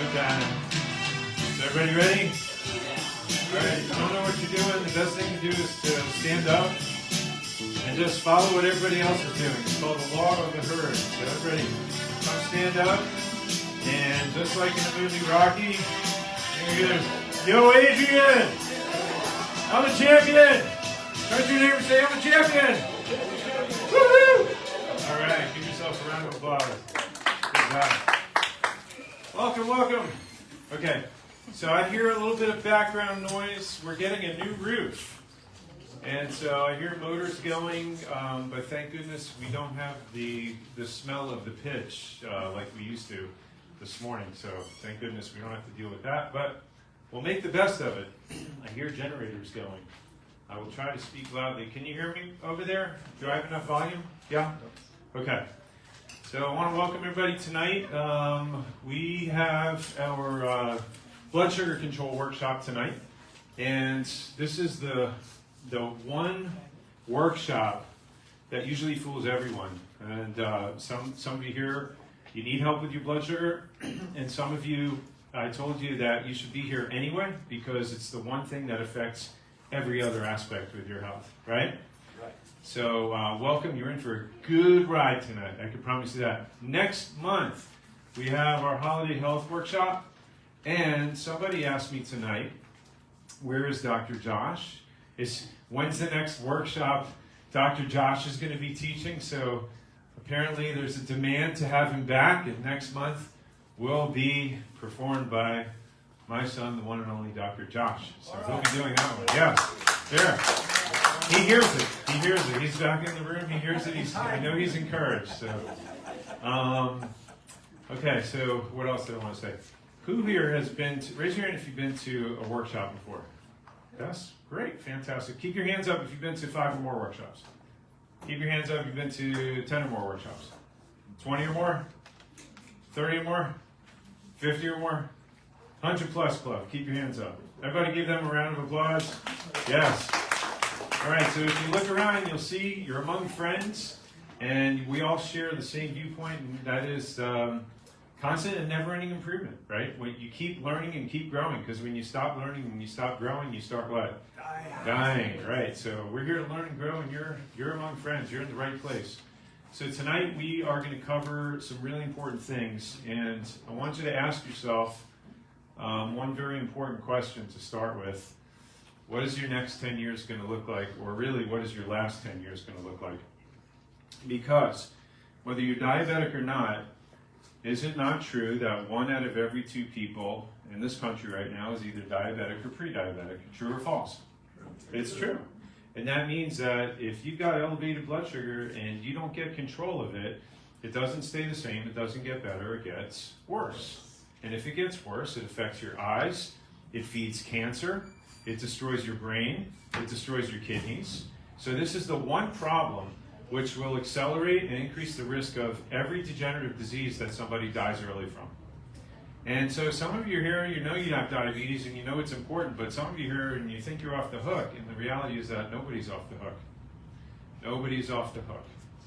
Okay. Is everybody ready? All right, if you don't know what you're doing, the best thing to do is to stand up and just follow what everybody else is doing. It's called the law of the herd. So everybody come stand up, and just like in the movie Rocky, you're going to, yo Adrian, I'm a champion. Turn to your neighbor and say, I'm a champion. Woo-hoo! All right, give yourself a round of applause. Good job. Welcome, welcome. Okay, so I hear a little bit of background noise. We're getting a new roof. And so I hear motors going, but thank goodness we don't have the smell of the pitch like we used to this morning. So thank goodness we don't have to deal with that, but we'll make the best of it. I hear generators going. I will try to speak loudly. Can you hear me over there? Do I have enough volume? Yeah? Okay. So I want to welcome everybody tonight. We have our blood sugar control workshop tonight. And this is the one workshop that usually fools everyone. And some of you here, you need help with your blood sugar. And some of you, I told you that you should be here anyway because it's the one thing that affects every other aspect with your health, right? Right. So welcome. You're in for a good ride tonight. I can promise you that. Next month, we have our holiday health workshop. And somebody asked me tonight, where is Dr. Josh? When's the next workshop Dr. Josh is going to be teaching? So apparently there's a demand to have him back, and next month will be performed by my son, the one and only Dr. Josh. So he'll be doing that one. Yes, there. He hears it. He hears it. He's back in the room. He hears it. I know he's encouraged. So, okay. So what else did I want to say? Who here has been to, raise your hand if you've been to a workshop before? Yes? Great. Fantastic. Keep your hands up if you've been to 5 or more workshops. Keep your hands up if you've been to 10 or more workshops. 20 or more? 30 or more? 50 or more? 100 plus club. Keep your hands up. Everybody give them a round of applause. Yes. All right, so if you look around, you'll see you're among friends, and we all share the same viewpoint, and that is constant and never-ending improvement, right? When you keep learning and keep growing, because when you stop learning and you stop growing, you start what? Dying, right? So we're here to learn and grow, and you're among friends. You're in the right place. So tonight we are going to cover some really important things, and I want you to ask yourself one very important question to start with. What is your next 10 years going to look like? Or really, what is your last 10 years going to look like? Because whether you're diabetic or not, is it not true that 1 out of every 2 people in this country right now is either diabetic or pre-diabetic? True or false? It's true. And that means that if you've got elevated blood sugar and you don't get control of it, it doesn't stay the same, it doesn't get better, it gets worse. And if it gets worse, it affects your eyes, it feeds cancer, it destroys your brain, it destroys your kidneys. So this is the one problem which will accelerate and increase the risk of every degenerative disease that somebody dies early from. And so some of you are here, you know you have diabetes and you know it's important, but some of you here and you think you're off the hook, and the reality is that nobody's off the hook. Nobody's off the hook.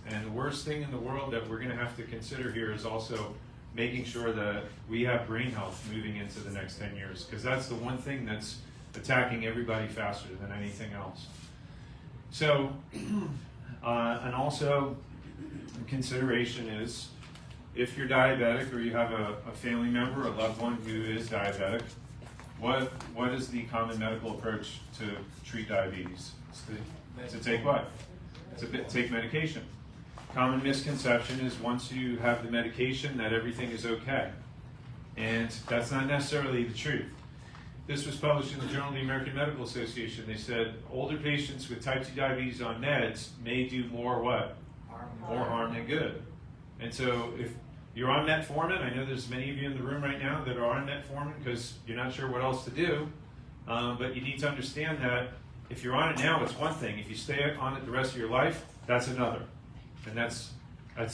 And the worst thing in the world that we're going to have to consider here is also making sure that we have brain health moving into the next 10 years, because that's the one thing that's attacking everybody faster than anything else. So, and also, consideration is, if you're diabetic or you have a family member, a loved one who is diabetic, what is the common medical approach to treat diabetes? It's to take what? To take medication. Common misconception is once you have the medication that everything is okay. And that's not necessarily the truth. This was published in the Journal of the American Medical Association. They said older patients with type 2 diabetes on meds may do more what? More harm than good. And so if you're on metformin, I know there's many of you in the room right now that are on metformin because you're not sure what else to do, but you need to understand that if you're on it now, it's one thing. If you stay on it the rest of your life, that's another. And that's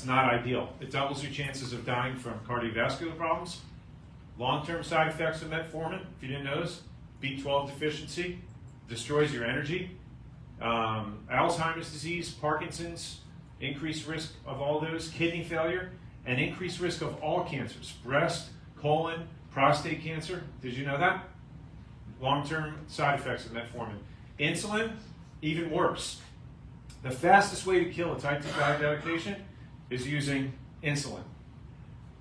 not ideal. It doubles your chances of dying from cardiovascular problems. Long-term side effects of metformin, if you didn't notice, B12 deficiency, destroys your energy. Alzheimer's disease, Parkinson's, increased risk of all those, kidney failure, and increased risk of all cancers, breast, colon, prostate cancer. Did you know that? Long-term side effects of metformin. Insulin, even worse. The fastest way to kill a type 2 diabetic patient is using insulin.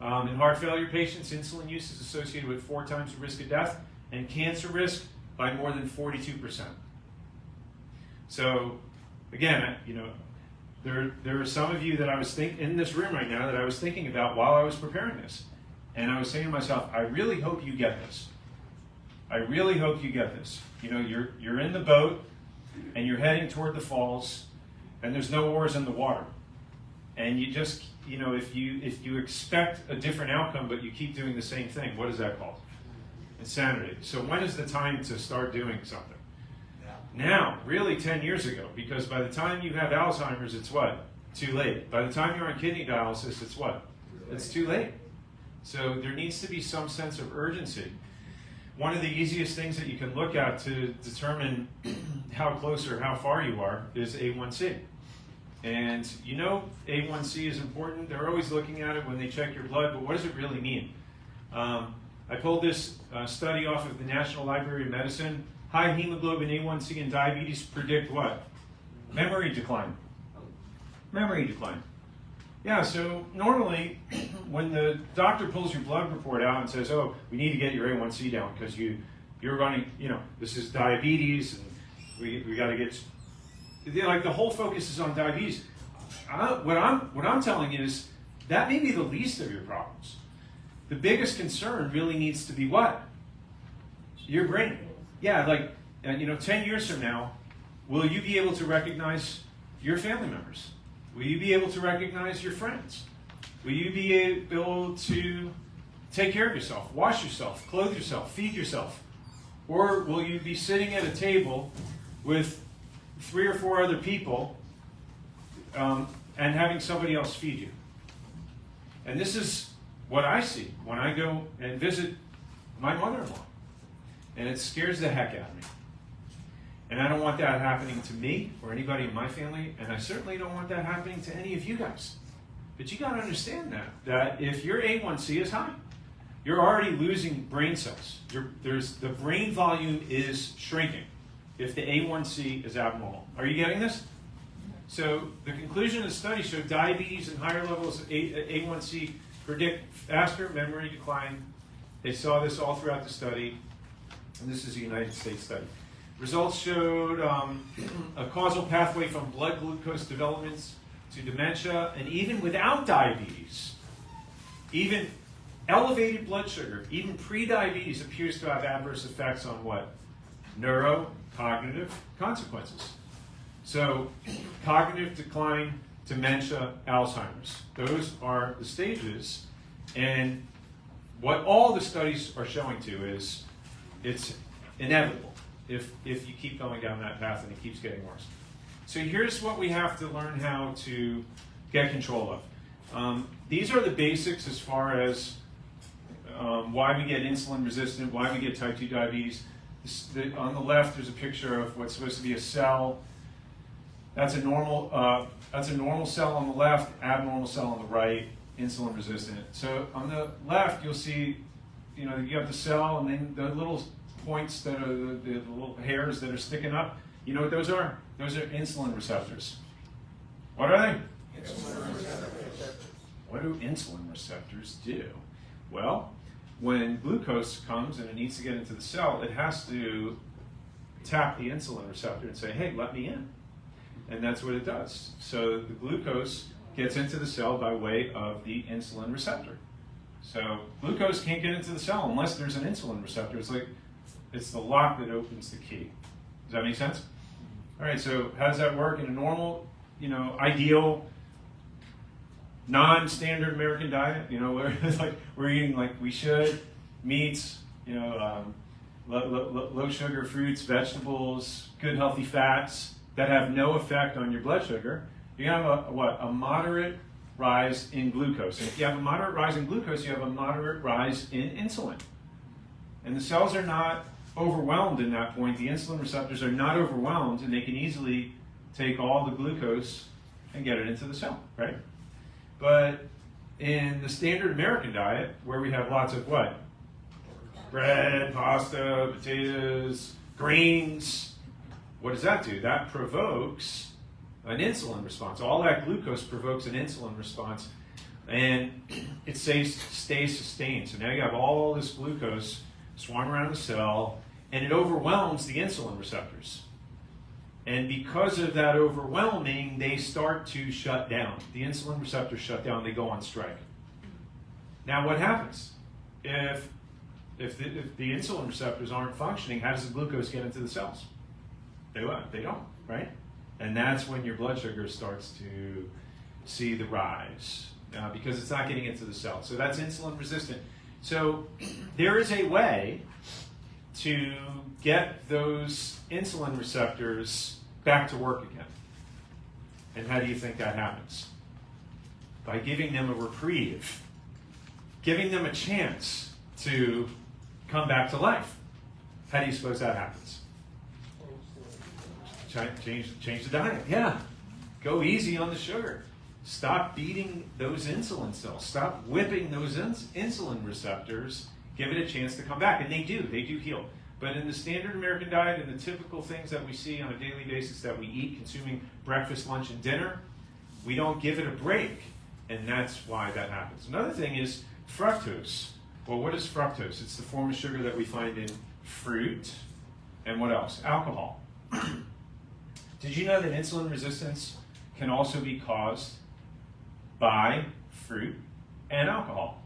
In heart failure patients, insulin use is associated with 4 times the risk of death and cancer risk by more than 42%. So, again, there are some of you that I was in this room right now that I was thinking about while I was preparing this. And I was saying to myself, I really hope you get this. I really hope you get this. You're in the boat and you're heading toward the falls and there's no oars in the water. And you just, if you expect a different outcome but you keep doing the same thing, what is that called? Insanity. So when is the time to start doing something? Now, really 10 years ago, because by the time you have Alzheimer's, it's what? Too late. By the time you're on kidney dialysis, it's what? It's too late. So there needs to be some sense of urgency. One of the easiest things that you can look at to determine how close or how far you are is A1C. And A1C is important. They're always looking at it when they check your blood, but what does it really mean? I pulled this study off of the National Library of Medicine. High hemoglobin A1C and diabetes predict what? Memory decline. Memory decline. Yeah, so normally when the doctor pulls your blood report out and says, oh, we need to get your A1C down because you're running, this is diabetes and we got to get, like the whole focus is on diabetes. What I'm telling you is that may be the least of your problems. The biggest concern really needs to be what? Your brain. Yeah, 10 years from now, will you be able to recognize your family members? Will you be able to recognize your friends? Will you be able to take care of yourself, wash yourself, clothe yourself, feed yourself? Or will you be sitting at a table with 3 or 4 other people and having somebody else feed you? And this is what I see when I go and visit my mother-in-law. And it scares the heck out of me. And I don't want that happening to me or anybody in my family, and I certainly don't want that happening to any of you guys. But you got to understand that if your A1C is high, you're already losing brain cells. The brain volume is shrinking if the A1C is abnormal. Are you getting this? So the conclusion of the study showed diabetes and higher levels of A1C predict faster memory decline. They saw this all throughout the study. And this is a United States study. Results showed a causal pathway from blood glucose developments to dementia, and even without diabetes, even elevated blood sugar, even pre-diabetes appears to have adverse effects on what? Neurocognitive consequences. So cognitive decline, dementia, Alzheimer's. Those are the stages, and what all the studies are showing to is it's inevitable if you keep going down that path and it keeps getting worse. So here's what we have to learn how to get control of. These are the basics as far as why we get insulin resistant, why we get type 2 diabetes. On the left, there's a picture of what's supposed to be a cell. That's a normal cell on the left, abnormal cell on the right, insulin resistant. So on the left, you'll see, you have the cell and then the little points that are the little hairs that are sticking up. You know what those are? Those are insulin receptors. What are they? Insulin receptors. What do insulin receptors do? Well, when glucose comes and it needs to get into the cell, it has to tap the insulin receptor and say, hey, let me in. And that's what it does. So the glucose gets into the cell by way of the insulin receptor. So glucose can't get into the cell unless there's an insulin receptor. It's the lock that opens the key. Does that make sense? All right, so how does that work in a normal, ideal, non-standard American diet? Where we're eating like we should, meats, low sugar fruits, vegetables, good healthy fats that have no effect on your blood sugar. You have a moderate rise in glucose. And if you have a moderate rise in glucose, you have a moderate rise in insulin. And the cells are not overwhelmed in that point. The insulin receptors are not overwhelmed, and they can easily take all the glucose and get it into the cell, right? But in the standard American diet, where we have lots of what? bread, pasta, potatoes, grains. What does that do? That provokes an insulin response. All that glucose provokes an insulin response, and it stays sustained. So now you have all this glucose swung around the cell, and it overwhelms the insulin receptors. And because of that overwhelming, they start to shut down. The insulin receptors shut down, they go on strike. Now what happens? If the insulin receptors aren't functioning, how does the glucose get into the cells? They don't, right? And that's when your blood sugar starts to see the rise, because it's not getting into the cell. So that's insulin resistant. So there is a way to get those insulin receptors back to work again. And how do you think that happens? By giving them a reprieve, giving them a chance to come back to life. How do you suppose that happens? Change the diet. Yeah. Go easy on the sugar. Stop beating those insulin cells. Stop whipping those insulin receptors. Give it a chance to come back. And they do heal. But in the standard American diet and the typical things that we see on a daily basis that we eat, consuming breakfast, lunch, and dinner, we don't give it a break. And that's why that happens. Another thing is fructose. Well, what is fructose? It's the form of sugar that we find in fruit. And what else? Alcohol. Did you know that insulin resistance can also be caused by fruit and alcohol?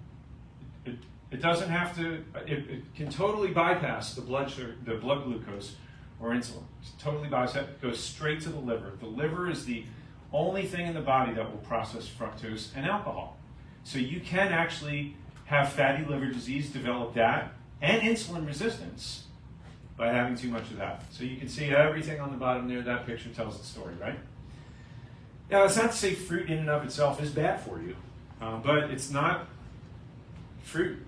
It doesn't have to, it can totally bypass the blood sugar, the blood glucose or insulin. It's totally bypass it, goes straight to the liver. The liver is the only thing in the body that will process fructose and alcohol. So you can actually have fatty liver disease, develop that, and insulin resistance by having too much of that. So you can see everything on the bottom there, that picture tells the story, right? Now, it's not to say fruit in and of itself is bad for you, but it's not fruit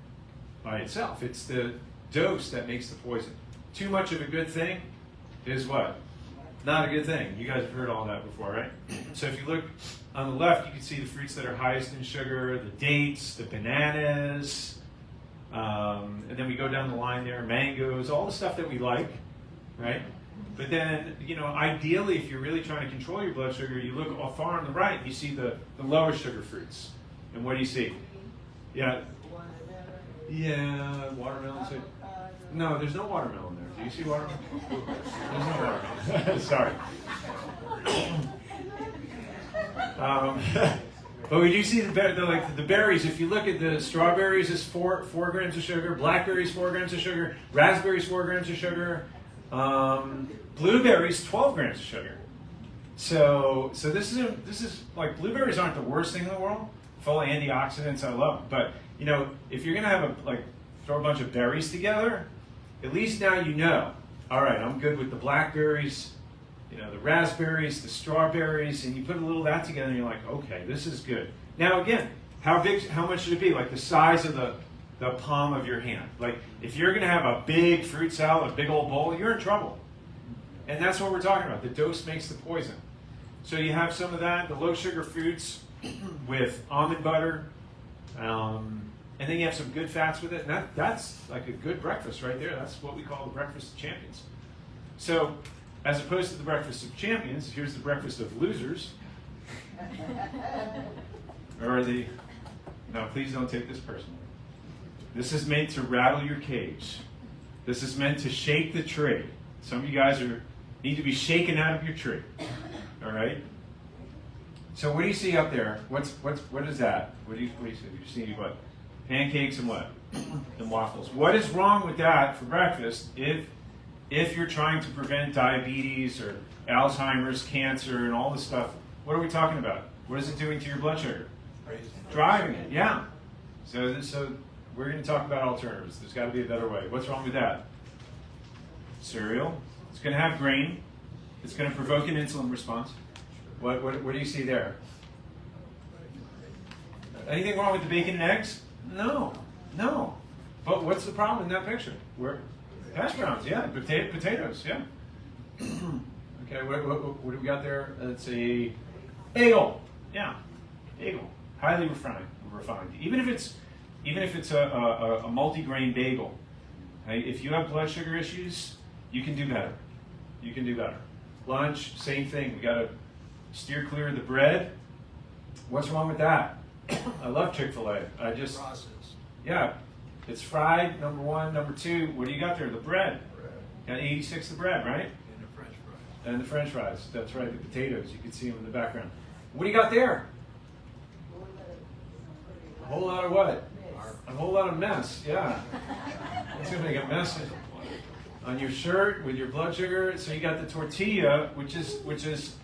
by itself. It's the dose that makes the poison. Too much of a good thing is what? Not a good thing. You guys have heard all that before, right? So if you look on the left, you can see the fruits that are highest in sugar, the dates, the bananas, and then we go down the line there, mangoes, all the stuff that we like, right? But then, ideally, if you're really trying to control your blood sugar, you look far on the right, you see the lower sugar fruits. And what do you see? Yeah. Yeah, watermelon. No, there's no watermelon there. Do you see watermelon? There's no watermelon. Sorry. But we do see the berries. If you look at the strawberries, is 4 grams of sugar. Blackberries, 4 grams of sugar. Raspberries, 4 grams of sugar. Blueberries, 12 grams of sugar. So this is like, blueberries aren't the worst thing in the world. Full of antioxidants, I love them. But if you're gonna have throw a bunch of berries together, at least now you know. All right, I'm good with the blackberries, the raspberries, the strawberries, and you put a little of that together, and you're like, okay, this is good. Now again, how much should it be? Like the size of the palm of your hand. Like if you're gonna have a big fruit salad, a big old bowl, you're in trouble. And that's what we're talking about. The dose makes the poison. So you have some of that, the low sugar fruits with almond butter, and then you have some good fats with it. And that's like a good breakfast right there. That's what we call the breakfast of champions. So as opposed to the breakfast of champions, here's the breakfast of losers. No, please don't take this personally. This is meant to rattle your cage. This is meant to shake the tree. Some of you guys need to be shaken out of your tree. All right? So what do you see up there? What is that? What do you see? You see what? Pancakes and what? And waffles. What is wrong with that for breakfast if you're trying to prevent diabetes or Alzheimer's, cancer, and all this stuff? What are we talking about? What is it doing to your blood sugar? Driving it, yeah. So we're going to talk about alternatives. There's got to be a better way. What's wrong with that? Cereal. It's going to have grain. It's going to provoke an insulin response. What do you see there? Anything wrong with the bacon and eggs? No. But what's the problem in that picture? Hash browns, yeah. Potatoes, yeah. Okay, what do we got there? It's a bagel. Yeah, bagel. Highly refined. Even if it's a multi-grain bagel, Okay? If you have blood sugar issues, you can do better. You can do better. Lunch, same thing. We got to steer clear of the bread. What's wrong with that? I love Chick-fil-A. Yeah, it's fried, number one. Number two, what do you got there? The bread. Got 86 the bread, right? And the French fries. And the French fries. That's right, the potatoes. You can see them in the background. What do you got there? A whole lot of what? A whole lot of mess, yeah. It's going to make a mess on your shirt with your blood sugar. So you got the tortilla, which is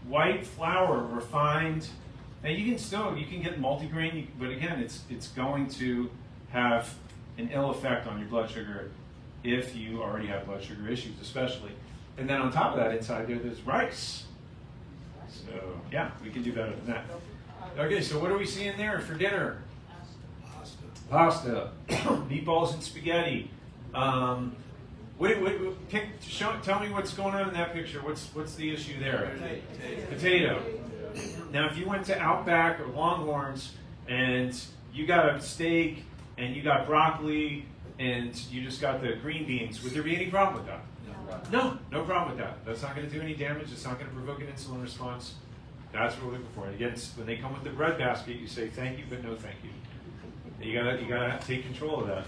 white flour, refined. Now you can get multigrain, but again, it's going to have an ill effect on your blood sugar if you already have blood sugar issues, especially. And then on top of that, inside there's rice. So yeah, we can do better than that. Okay, so what are we seeing there for dinner? Pasta, meatballs and spaghetti. Tell me what's going on in that picture. What's the issue there? Potato. Now, if you went to Outback or Longhorns and you got a steak and you got broccoli and you just got the green beans, would there be any problem with that? No problem with that. That's not going to do any damage. It's not going to provoke an insulin response. That's what we're looking for. And again, when they come with the bread basket, you say thank you, but no thank you. You gotta take control of that.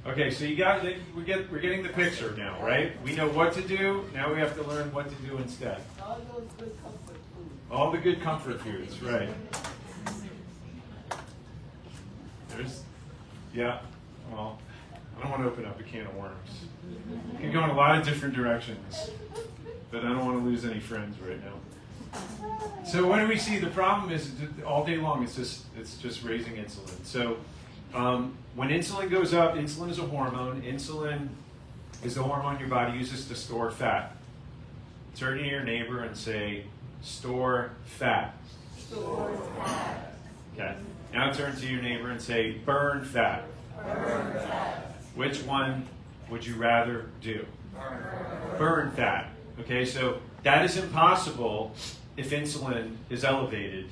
Okay, so we're getting the picture now, right? We know what to do. Now we have to learn what to do instead. All those good comfort foods. All the good comfort foods, right? Well, I don't want to open up a can of worms. It can go in a lot of different directions, but I don't want to lose any friends right now. So what do we see? The problem is all day long it's just raising insulin. So when insulin goes up, insulin is a hormone. Insulin is the hormone your body uses to store fat. Turn to your neighbor and say, store fat. Store fat. Okay. Now turn to your neighbor and say, burn fat. Burn fat. Which one would you rather do? Burn fat. Okay, so that is impossible if insulin is elevated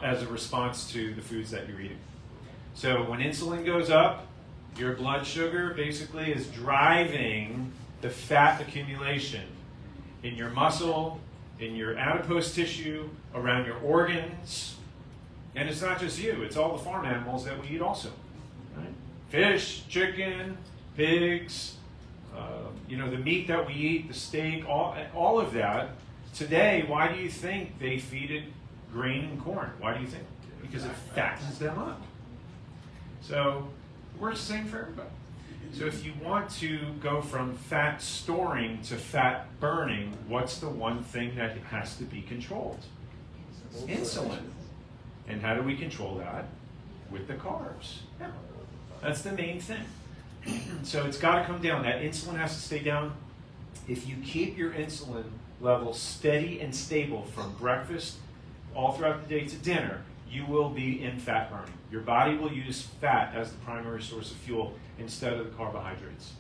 as a response to the foods that you're eating. So when insulin goes up, your blood sugar basically is driving the fat accumulation in your muscle, in your adipose tissue, around your organs. And it's not just you, it's all the farm animals that we eat also. Right? Fish, chicken, pigs, the meat that we eat, the steak, all of that. Today, why do you think they feed it grain and corn? Why do you think? Because it fattens them up. So it works the same for everybody. So if you want to go from fat storing to fat burning, what's the one thing that has to be controlled? Insulin. And how do we control that? With the carbs. Yeah. That's the main thing. So it's got to come down. That insulin has to stay down. If you keep your insulin level steady and stable from breakfast all throughout the day to dinner, you will be in fat burning. Your body will use fat as the primary source of fuel instead of the carbohydrates.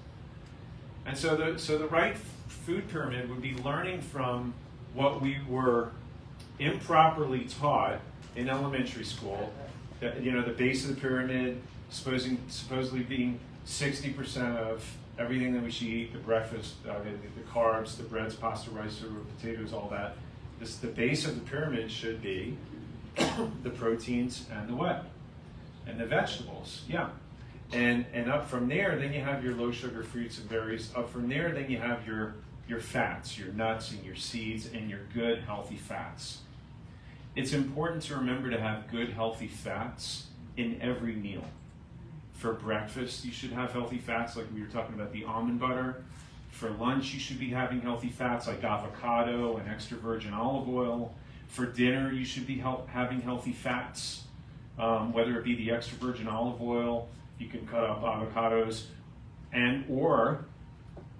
And so the right food pyramid would be learning from what we were improperly taught in elementary school. That, the base of the pyramid supposedly being 60% of everything that we should eat, the breakfast, the carbs, the breads, pasta, rice, or potatoes, all that. The base of the pyramid should be the proteins and the what? And the vegetables, yeah. And up from there, then you have your low sugar fruits and berries. Up from there, then you have your fats, your nuts and your seeds and your good healthy fats. It's important to remember to have good healthy fats in every meal. For breakfast, you should have healthy fats like we were talking about the almond butter. For lunch, you should be having healthy fats like avocado and extra virgin olive oil. For dinner, you should be having healthy fats, whether it be the extra virgin olive oil, you can cut up avocados, or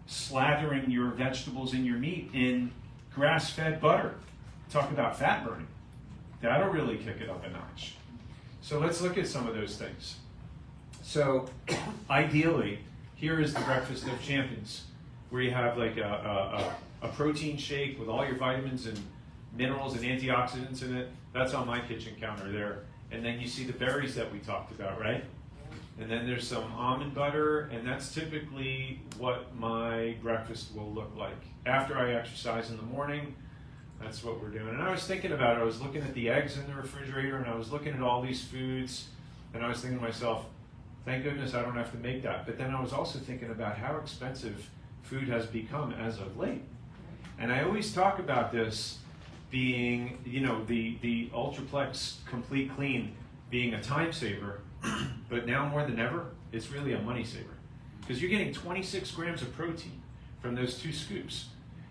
slathering your vegetables and your meat in grass-fed butter. Talk about fat burning. That'll really kick it up a notch. So let's look at some of those things. So ideally, here is the breakfast of champions, where you have like a protein shake with all your vitamins and minerals and antioxidants in it. That's on my kitchen counter there. And then you see the berries that we talked about, right? And then there's some almond butter, and that's typically what my breakfast will look like. After I exercise in the morning, that's what we're doing. And I was thinking about it. I was looking at the eggs in the refrigerator, and I was looking at all these foods, and I was thinking to myself, thank goodness I don't have to make that. But then I was also thinking about how expensive food has become as of late. And I always talk about this being, the Ultraplex Complete Clean being a time saver, but now more than ever, it's really a money saver. Because you're getting 26 grams of protein from those 2 scoops.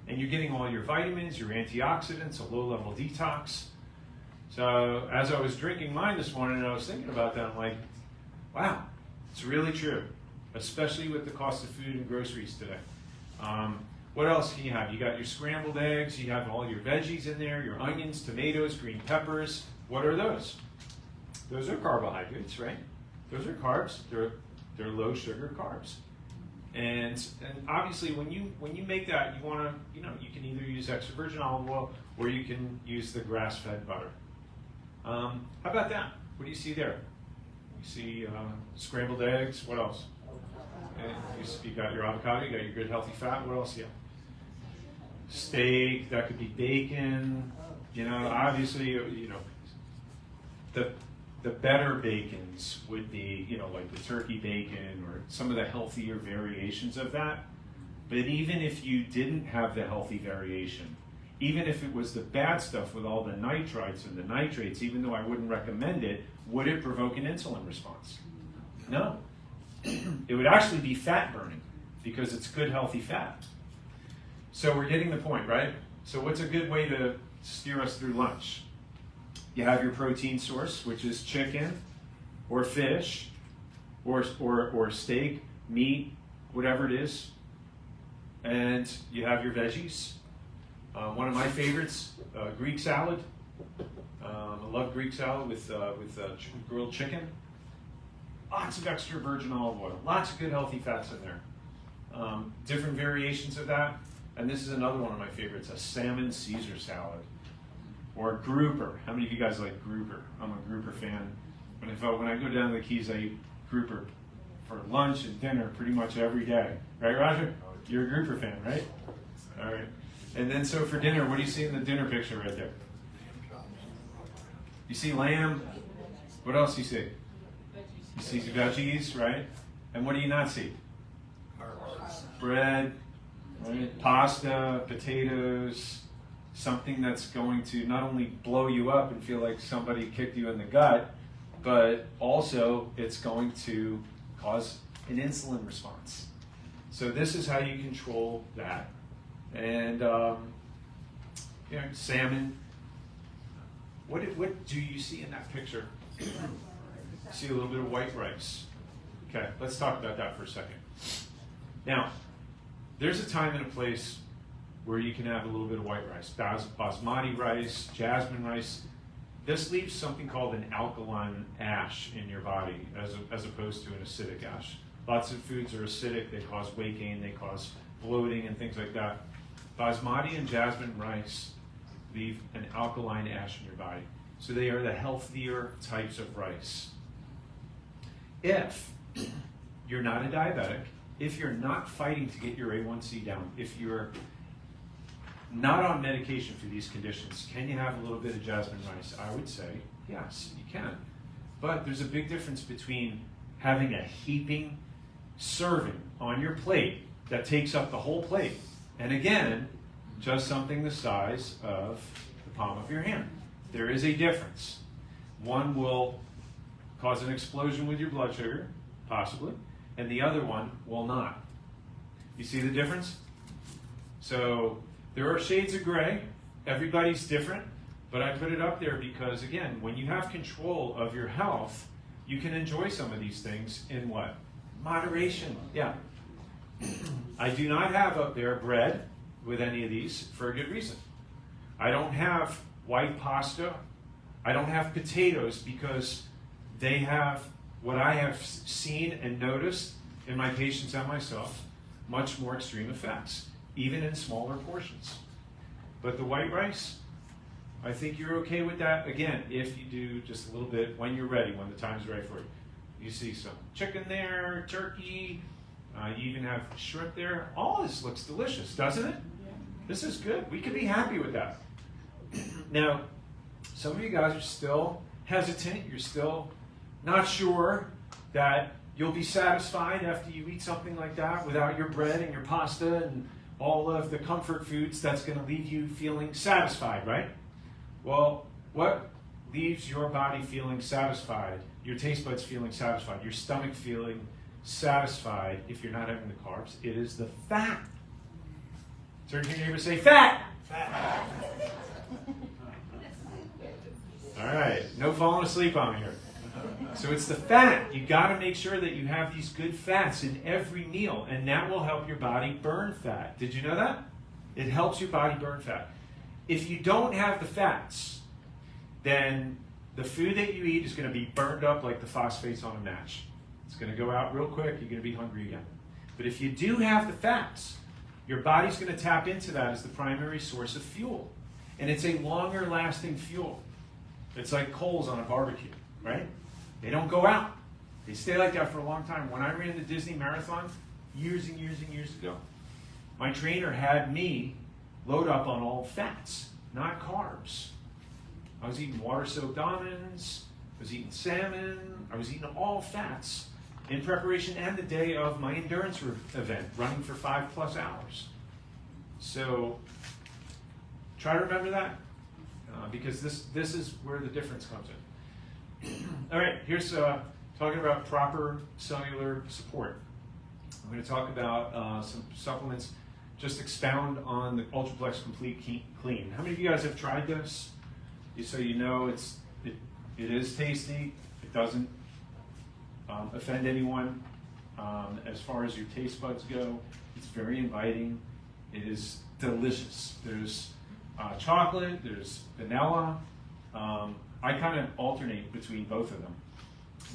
And you're getting all your vitamins, your antioxidants, a low-level detox. So as I was drinking mine this morning and I was thinking about that, I'm like, wow, it's really true, especially with the cost of food and groceries today. What else can you have? You got your scrambled eggs, you have all your veggies in there, your onions, tomatoes, green peppers. What are those? Those are carbohydrates, right? Those are carbs. They're low sugar carbs. And obviously when you make that, you want to, you can either use extra virgin olive oil or you can use the grass-fed butter. How about that? What do you see there? You see scrambled eggs. What else? And you got your avocado. You got your good healthy fat. What else? Yeah. Steak. That could be bacon. Obviously, the better bacons would be, like the turkey bacon or some of the healthier variations of that. But even if you didn't have the healthy variation, even if it was the bad stuff with all the nitrites and the nitrates, even though I wouldn't recommend it, would it provoke an insulin response? No. It would actually be fat burning because it's good healthy fat. So we're getting the point, right? So what's a good way to steer us through lunch? You have your protein source, which is chicken or fish or steak, meat, whatever it is. And you have your veggies. One of my favorites, Greek salad. I love Greek salad with grilled chicken. Lots of extra virgin olive oil. Lots of good healthy fats in there. Different variations of that. And this is another one of my favorites, a salmon Caesar salad. Or grouper. How many of you guys like grouper? I'm a grouper fan. When I go down to the Keys, I eat grouper for lunch and dinner pretty much every day. Right, Roger? You're a grouper fan, right? All right. And then so for dinner, what do you see in the dinner picture right there? You see lamb. What else do you see? You see veggies, right? And what do you not see? Bread, right? Pasta, potatoes, something that's going to not only blow you up and feel like somebody kicked you in the gut, but also it's going to cause an insulin response. So this is how you control that. And salmon. What do you see in that picture? See a little bit of white rice. Okay, let's talk about that for a second. Now, there's a time and a place where you can have a little bit of white rice. Basmati rice, jasmine rice. This leaves something called an alkaline ash in your body as opposed to an acidic ash. Lots of foods are acidic. They cause weight gain. They cause bloating and things like that. Basmati and jasmine rice leave an alkaline ash in your body. So they are the healthier types of rice. If you're not a diabetic, if you're not fighting to get your A1C down, if you're not on medication for these conditions, can you have a little bit of jasmine rice? I would say yes, you can. But there's a big difference between having a heaping serving on your plate that takes up the whole plate, and again, just something the size of the palm of your hand. There is a difference. One will cause an explosion with your blood sugar, possibly, and the other one will not. You see the difference? So there are shades of gray. Everybody's different, but I put it up there because, again, when you have control of your health, you can enjoy some of these things in what? Moderation. Yeah. I do not have up there bread with any of these for a good reason. I don't have white pasta. I don't have potatoes because they have, what I have seen and noticed in my patients and myself, much more extreme effects, even in smaller portions. But the white rice, I think you're okay with that. Again, if you do just a little bit when you're ready, when the time's right for you. You see some chicken there, turkey, you even have shrimp there. All this looks delicious, doesn't it? This is good. We can be happy with that. Now, some of you guys are still hesitant. You're still not sure that you'll be satisfied after you eat something like that without your bread and your pasta and all of the comfort foods that's going to leave you feeling satisfied, right? Well, what leaves your body feeling satisfied, your taste buds feeling satisfied, your stomach feeling satisfied if you're not having the carbs? It is the fat. Turn to your neighbor and say, fat! Fat! All right, no falling asleep on me here. So it's the fat. You got to make sure that you have these good fats in every meal, and that will help your body burn fat. Did you know that? It helps your body burn fat. If you don't have the fats, then the food that you eat is going to be burned up like the phosphates on a match. It's going to go out real quick. You're going to be hungry again. But if you do have the fats, your body's going to tap into that as the primary source of fuel. And it's a longer lasting fuel. It's like coals on a barbecue, right? They don't go out. They stay like that for a long time. When I ran the Disney Marathon years and years and years ago, my trainer had me load up on all fats, not carbs. I was eating water-soaked almonds, I was eating salmon, I was eating all fats in preparation and the day of my endurance event, running for 5+ hours. So try to remember that because this is where the difference comes in. All right, here's talking about proper cellular support. I'm going to talk about some supplements, just expound on the Ultraplex Complete Clean. How many of you guys have tried this? So you know it is tasty. It doesn't offend anyone. As far as your taste buds go, it's very inviting. It is delicious. There's chocolate, there's vanilla. I kind of alternate between both of them.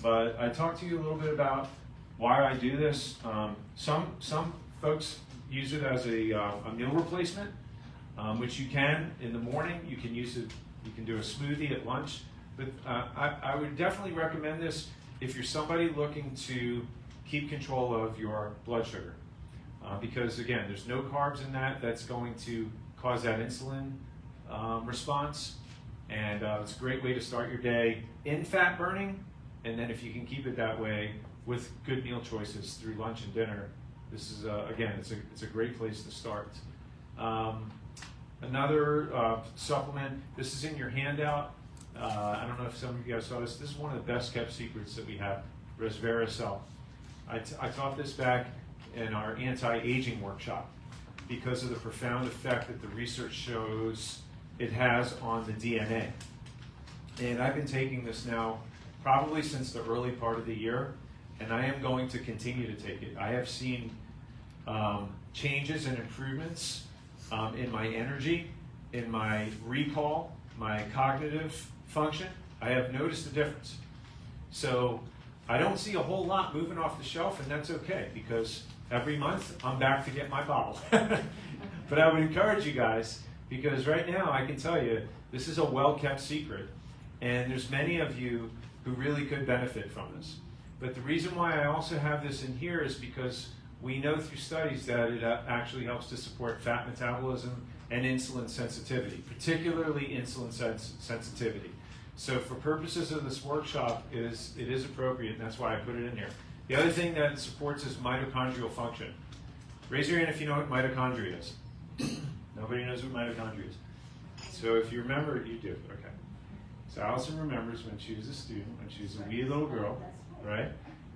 But I talked to you a little bit about why I do this. Some folks use it as a meal replacement, which you can in the morning. You can use it. You can do a smoothie at lunch. But I would definitely recommend this if you're somebody looking to keep control of your blood sugar. Because again, there's no carbs in that. That's going to cause that insulin response. And it's a great way to start your day in fat burning. And then if you can keep it that way with good meal choices through lunch and dinner, this is, again, it's a great place to start. Another supplement, this is in your handout. I don't know if some of you guys saw this. This is one of the best kept secrets that we have, resveratrol. I taught this back in our anti-aging workshop because of the profound effect that the research shows it has on the DNA. And I've been taking this now probably since the early part of the year, and I am going to continue to take it. I have seen changes and improvements in my energy, in my recall, my cognitive function. I have noticed a difference. So I don't see a whole lot moving off the shelf, and that's okay because every month I'm back to get my bottle. But I would encourage you guys, because right now I can tell you this is a well-kept secret, and there's many of you who really could benefit from this. But the reason why I also have this in here is because we know through studies that it actually helps to support fat metabolism and insulin sensitivity, particularly insulin sensitivity. So for purposes of this workshop, it is appropriate, and that's why I put it in here. The other thing that it supports is mitochondrial function. Raise your hand if you know what mitochondria is. Nobody knows what mitochondria is. So if you remember, you do. Okay. So Allison remembers when she was a student, when she was a wee little girl, right?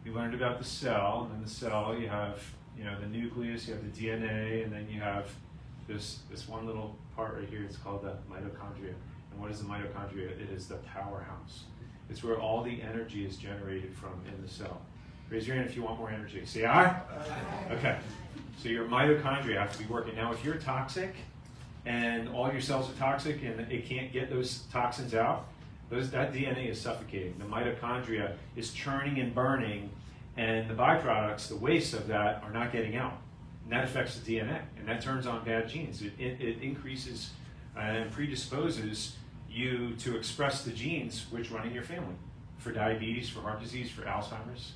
You learned about the cell, and in the cell you have, the nucleus, you have the DNA, and then you have this one little part right here. It's called the mitochondria. And what is the mitochondria? It is the powerhouse. It's where all the energy is generated from in the cell. Raise your hand if you want more energy. Say aye? Okay. So your mitochondria have to be working. Now, if you're toxic and all your cells are toxic and it can't get those toxins out, that DNA is suffocating. The mitochondria is churning and burning, and the byproducts, the waste of that, are not getting out. And that affects the DNA, and that turns on bad genes. It increases and predisposes you to express the genes which run in your family. for diabetes, for heart disease, for Alzheimer's.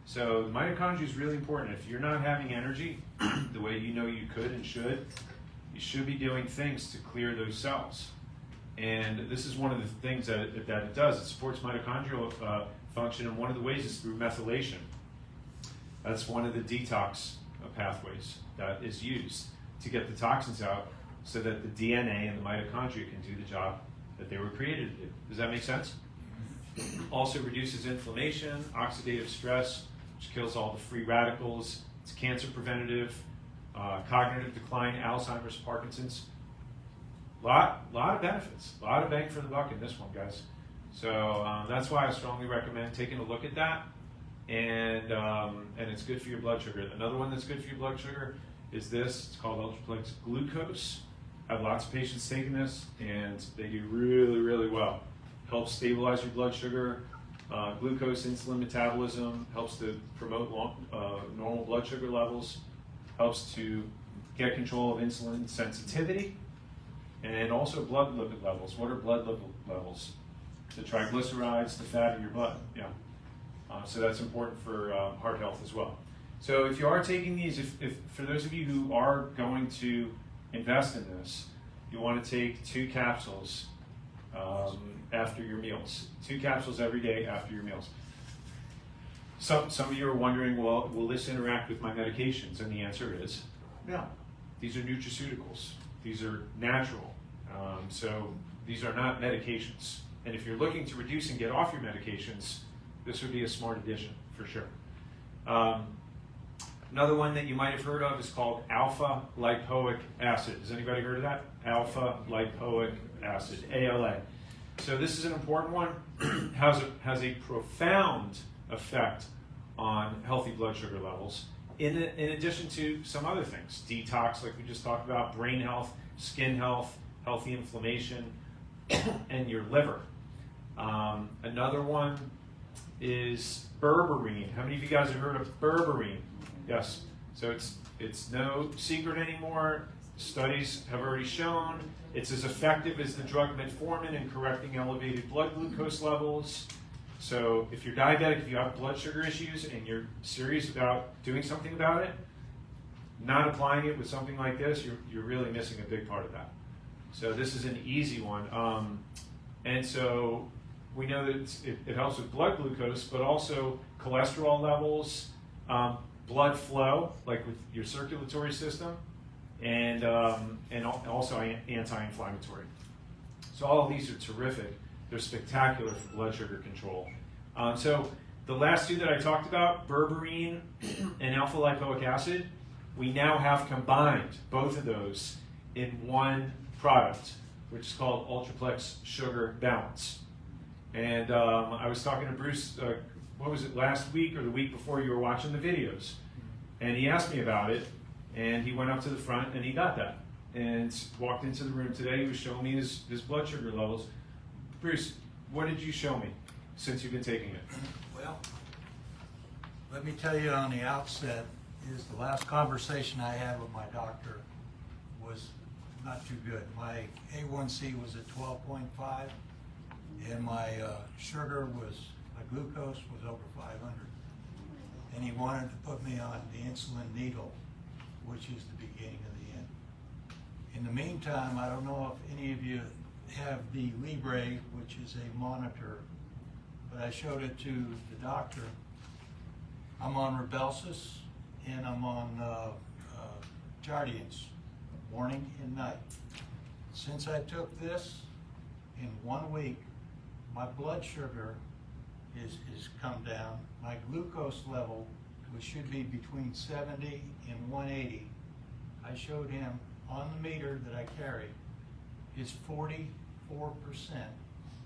So the mitochondria is really important. If you're not having energy the way you know you could and should, you should be doing things to clear those cells. And this is one of the things that it does. It supports mitochondrial function, and one of the ways is through methylation. That's one of the detox pathways that is used to get the toxins out so that the DNA and the mitochondria can do the job that they were created to do. Does that make sense? Also reduces inflammation, oxidative stress, which kills all the free radicals. It's cancer preventative, cognitive decline, Alzheimer's, Parkinson's. Lot of benefits, a lot of bang for the buck in this one, guys. So that's why I strongly recommend taking a look at that. And it's good for your blood sugar. Another one that's good for your blood sugar is this. It's called Ultraplex Glucose. I have lots of patients taking this, and they do really, really well. Helps stabilize your blood sugar, glucose, insulin metabolism, helps to promote normal blood sugar levels, helps to get control of insulin sensitivity, and also blood lipid levels. What are blood lipid levels? The triglycerides, the fat in your blood. Yeah. So that's important for heart health as well. So if you are taking these, if for those of you who are going to invest in this, you want to take 2 capsules after your meals. 2 capsules every day after your meals. Some of you are wondering, well, will this interact with my medications? And the answer is no. These are nutraceuticals. These are natural. So these are not medications. And if you're looking to reduce and get off your medications, this would be a smart addition for sure. Another one that you might have heard of is called alpha lipoic acid. Has anybody heard of that? Alpha lipoic acid, ALA. So this is an important one. has a profound effect on healthy blood sugar levels. In addition to some other things, detox, like we just talked about, brain health, skin health, healthy inflammation, and your liver. Another one is berberine. How many of you guys have heard of berberine? Yes. So it's no secret anymore. Studies have already shown it's as effective as the drug metformin in correcting elevated blood glucose levels. So if you're diabetic, if you have blood sugar issues and you're serious about doing something about it, not applying it with something like this, you're really missing a big part of that. So this is an easy one. And so we know that it helps with blood glucose, but also cholesterol levels, blood flow, like with your circulatory system, and also anti-inflammatory. So all of these are terrific. They're spectacular for blood sugar control. So the last 2 that I talked about, berberine and alpha lipoic acid, we now have combined both of those in one product, which is called Ultraplex Sugar Balance. And I was talking to Bruce, what was it, last week or the week before you were watching the videos. And he asked me about it, and he went up to the front and he got that. And walked into the room today, he was showing me his blood sugar levels. Bruce, what did you show me since you've been taking it? Well, let me tell you on the outset, is the last conversation I had with my doctor was not too good. My A1C was at 12.5, and my my glucose was over 500. And he wanted to put me on the insulin needle, which is the beginning of the end. In the meantime, I don't know if any of you have the Libre, which is a monitor, but I showed it to the doctor. I'm on Rybelsus, and I'm on Jardiance, morning and night. Since I took this, in 1 week, my blood sugar is come down. My glucose level, which should be between 70 and 180, I showed him on the meter that I carry, is 44%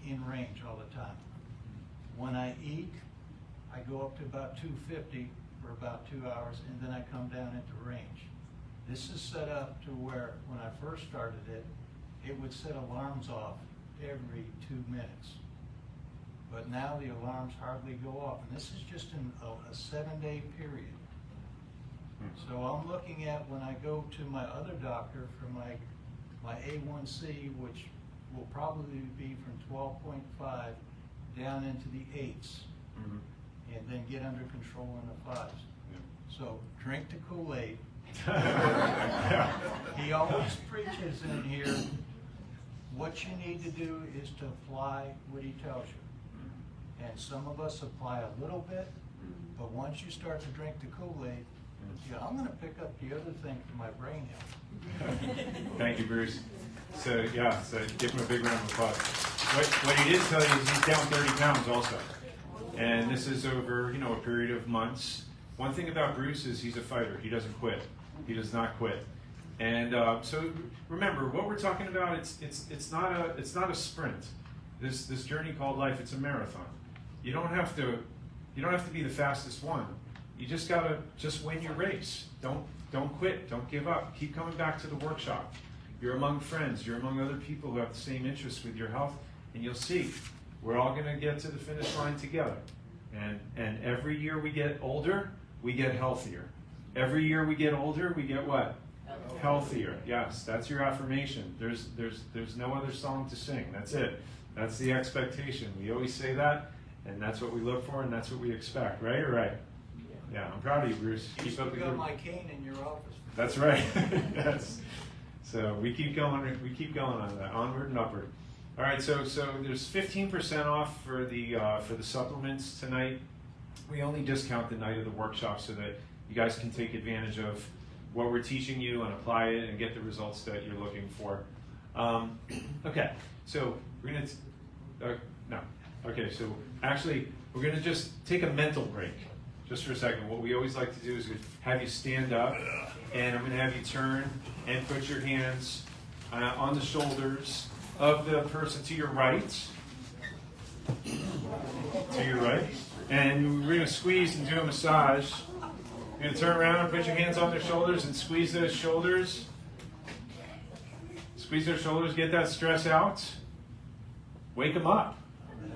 in range all the time. When I eat, I go up to about 250 for about 2 hours, and then I come down into range. This is set up to where, when I first started it, it would set alarms off every 2 minutes. But now the alarms hardly go off, and this is just in a 7-day period. So I'm looking at when I go to my other doctor for my A1C, which will probably be from 12.5 down into the 8s, Mhm. and then get under control in the 5s. Yeah. So drink the Kool-Aid. Yeah. He always preaches in here, what you need to do is to apply what he tells you. And some of us apply a little bit, but once you start to drink the Kool-Aid, yeah, I'm gonna pick up the other thing for my brain health. Thank you, Bruce. So give him a big round of applause. What he did tell you is he's down 30 pounds also. And this is over, a period of months. One thing about Bruce is he's a fighter. He doesn't quit. He does not quit. And so remember, what we're talking about, it's not a sprint. This journey called life, it's a marathon. You don't have to be the fastest one. You just gotta win your race. Don't quit. Don't give up. Keep coming back to the workshop. You're among friends. You're among other people who have the same interests with your health, and you'll see we're all gonna get to the finish line together. And every year we get older, we get healthier. Every year we get older, we get what? Healthier. Yes, that's your affirmation. There's no other song to sing. That's it. That's the expectation. We always say that, and that's what we look for, and that's what we expect. Right or right? Yeah, I'm proud of you, Bruce. Keep up the You good. got my cane in your office. That's right. Yes. So we keep going. We keep going on that, onward and upward. All right. So there's 15% off for the supplements tonight. We only discount the night of the workshop so that you guys can take advantage of what we're teaching you and apply it and get the results that you're looking for. Okay. So we're gonna no. Okay. So actually, we're gonna just take a mental break. Just for a second, what we always like to do is have you stand up, and I'm going to have you turn and put your hands on the shoulders of the person to your right. To your right. And we're going to squeeze and do a massage. You're going to turn around, put your hands on their shoulders, and squeeze those shoulders. Squeeze their shoulders, get that stress out. Wake them up.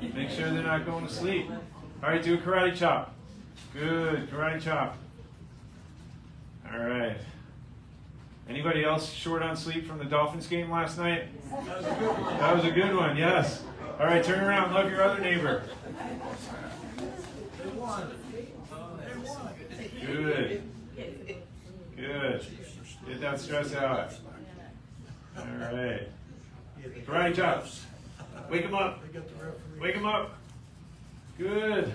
Make sure they're not going to sleep. All right, do a karate chop. Good, karate chop. All right. Anybody else short on sleep from the Dolphins game last night? That was a good one, yes. All right, turn around, love your other neighbor. They won. Good. Good. Get that stress out. All right. Karate chops. Wake them up. They got the referee. Wake them up. Good.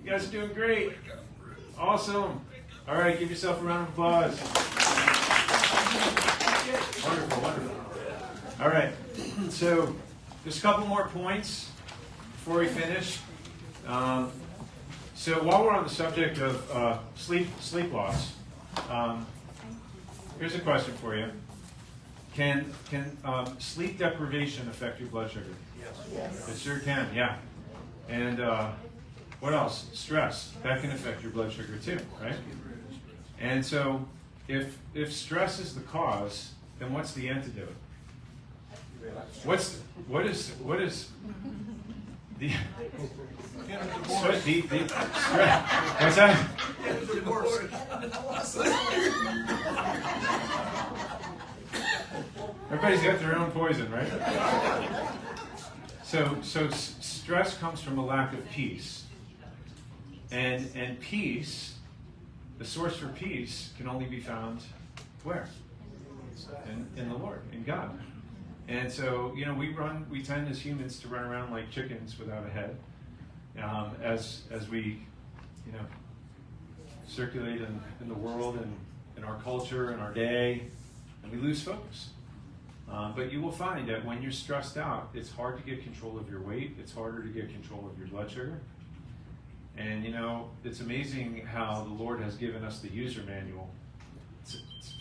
You guys are doing great. Awesome. All right, give yourself a round of applause. Wonderful, wonderful. All right, so just a couple more points before we finish. So while we're on the subject of sleep loss, here's a question for you. Can sleep deprivation affect your blood sugar? Yes. It sure can, yeah. And what else? Stress. That can affect your blood sugar too, right? And so if stress is the cause, then what's the antidote? What is the Get a divorce. the stress? What's that? Get a divorce. Everybody's got their own poison, right? So stress comes from a lack of peace. And peace, the source for peace, can only be found where? In the Lord, in God. And so, we tend as humans to run around like chickens without a head, as we, circulate in the world and in our culture and our day, and we lose focus. But you will find that when you're stressed out, it's hard to get control of your weight. It's harder to get control of your blood sugar. And it's amazing how the Lord has given us the user manual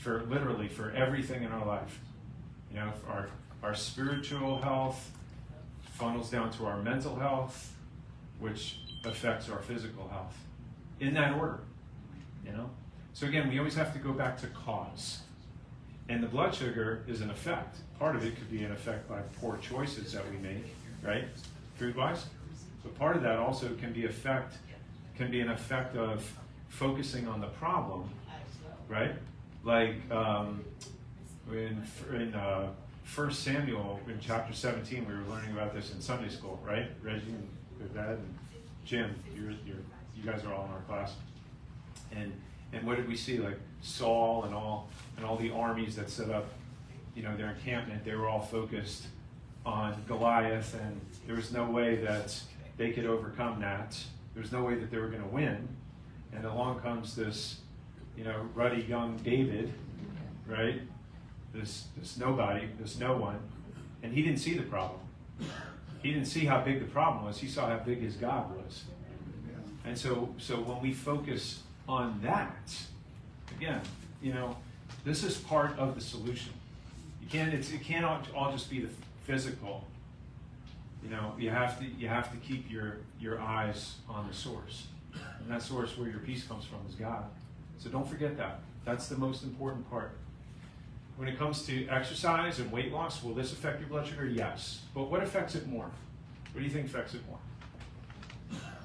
for literally for everything in our life. Our spiritual health funnels down to our mental health, which affects our physical health. In that order, So again, we always have to go back to cause. And the blood sugar is an effect. Part of it could be an effect by poor choices that we make, right? Food-wise. But part of that also can be an effect of focusing on the problem, right? Like in 1 Samuel in chapter 17, we were learning about this in Sunday school, right? Reggie their dad, and Jim, you guys are all in our class. And what did we see? Like Saul and all the armies that set up, their encampment, they were all focused on Goliath, and there was no way that they could overcome that. There was no way that they were going to win. And along comes this, ruddy young David, right? This nobody, this no one, and he didn't see the problem. He didn't see how big the problem was. He saw how big his God was. And so when we focus on that, again, this is part of the solution. It can't all just be the physical. You have to keep your eyes on the source. And that source where your peace comes from is God. So don't forget that. That's the most important part. When it comes to exercise and weight loss, will this affect your blood sugar? Yes. But what affects it more? What do you think affects it more?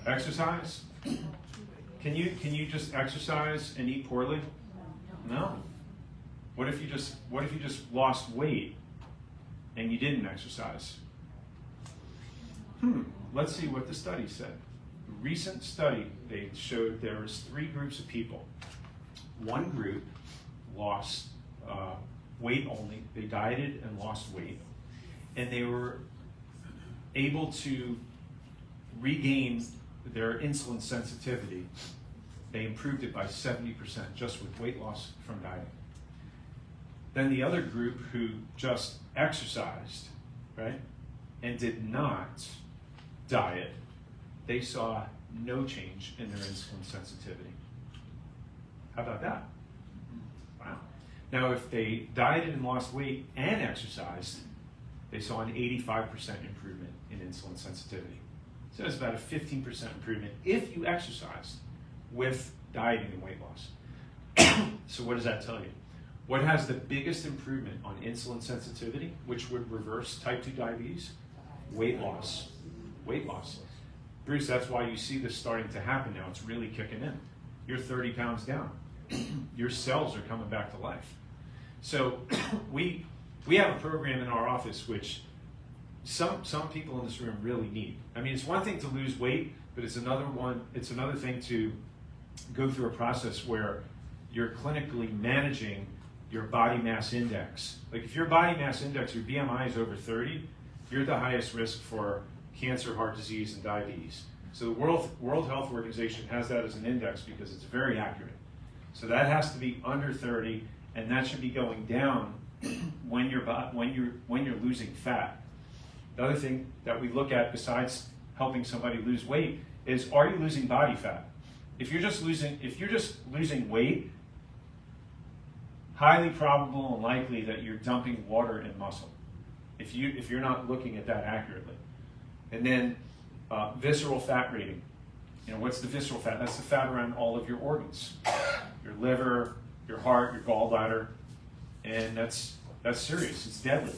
Exercise? Can you just exercise and eat poorly? No. What if you just lost weight and you didn't exercise? Let's see what the study said. A recent study, they showed there was 3 groups of people. One group lost weight only. They dieted and lost weight. And they were able to regain their insulin sensitivity. They improved it by 70% just with weight loss from dieting. Then the other group who just exercised, right, and did not diet, they saw no change in their insulin sensitivity. How about that? Wow. Now, if they dieted and lost weight and exercised, they saw an 85% improvement in insulin sensitivity. So that's about a 15% improvement if you exercised with dieting and weight loss. So what does that tell you? What has the biggest improvement on insulin sensitivity, which would reverse type 2 diabetes? Weight loss. Weight loss. Bruce, that's why you see this starting to happen now. It's really kicking in. You're 30 pounds down. Your cells are coming back to life. So we have a program in our office which some people in this room really need. I mean, it's one thing to lose weight, but it's another thing to go through a process where you're clinically managing your body mass index. Like if your body mass index, your BMI is over 30, you're at the highest risk for cancer, heart disease, and diabetes. So the World Health Organization has that as an index because it's very accurate. So that has to be under 30, and that should be going down when you're losing fat. The other thing that we look at besides helping somebody lose weight is, are you losing body fat? If you're just losing weight, highly probable and likely that you're dumping water in muscle. If you're not looking at that accurately. And then visceral fat rating. What's the visceral fat? That's the fat around all of your organs. Your liver, your heart, your gallbladder, and that's serious. It's deadly.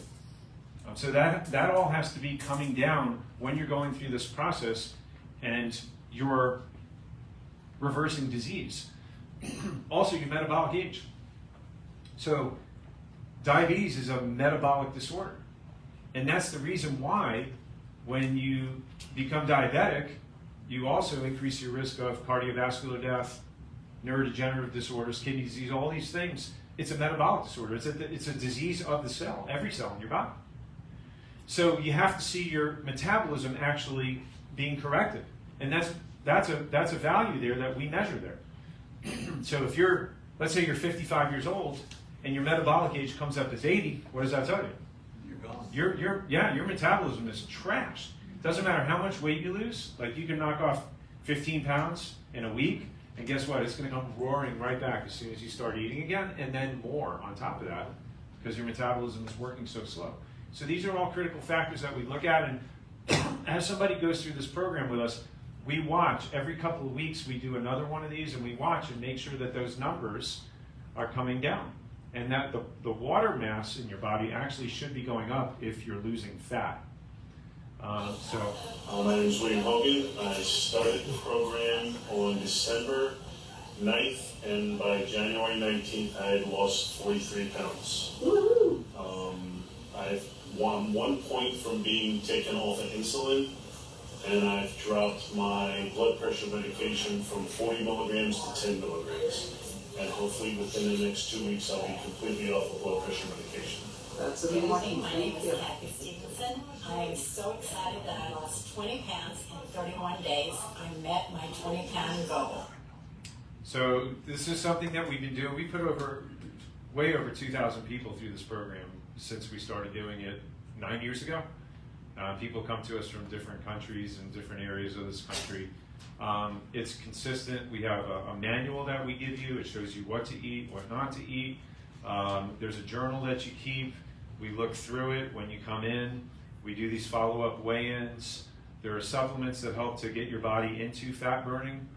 So that all has to be coming down when you're going through this process and you're reversing disease. Also, your metabolic age. So diabetes is a metabolic disorder. And that's the reason why when you become diabetic, you also increase your risk of cardiovascular death, neurodegenerative disorders, kidney disease, all these things. It's a metabolic disorder. It's a disease of the cell, every cell in your body. So you have to see your metabolism actually being corrected. And that's a value there that we measure there. So if let's say you're 55 years old and your metabolic age comes up as 80, what does that tell you? You're gone. Your metabolism is trashed. Doesn't matter how much weight you lose, like you can knock off 15 pounds in a week, and guess what? It's going to come roaring right back as soon as you start eating again, and then more on top of that, because your metabolism is working so slow. So these are all critical factors that we look at, and as somebody goes through this program with us, we watch every couple of weeks. We do another one of these, and we watch and make sure that those numbers are coming down, and that the water mass in your body actually should be going up if you're losing fat. My name is William Hogan. I started the program on December 9th, and by January 19th, I had lost 43 pounds. I'm 1 point from being taken off of insulin, and I've dropped my blood pressure medication from 40 milligrams to 10 milligrams. And hopefully within the next 2 weeks, I'll be completely off of blood pressure medication. That's Good morning, amazing. my name Thank is you. Kathy Stevenson. I'm so excited that I lost 20 pounds in 31 days. I met my 20-pound goal. So this is something that we've been doing. We put way over 2,000 people through this program since we started doing it 9 years ago. People come to us from different countries and different areas of this country. It's consistent. We have a manual that we give you. It shows you what to eat, what not to eat. There's a journal that you keep. We look through it when you come in. We do these follow-up weigh-ins. There are supplements that help to get your body into fat burning.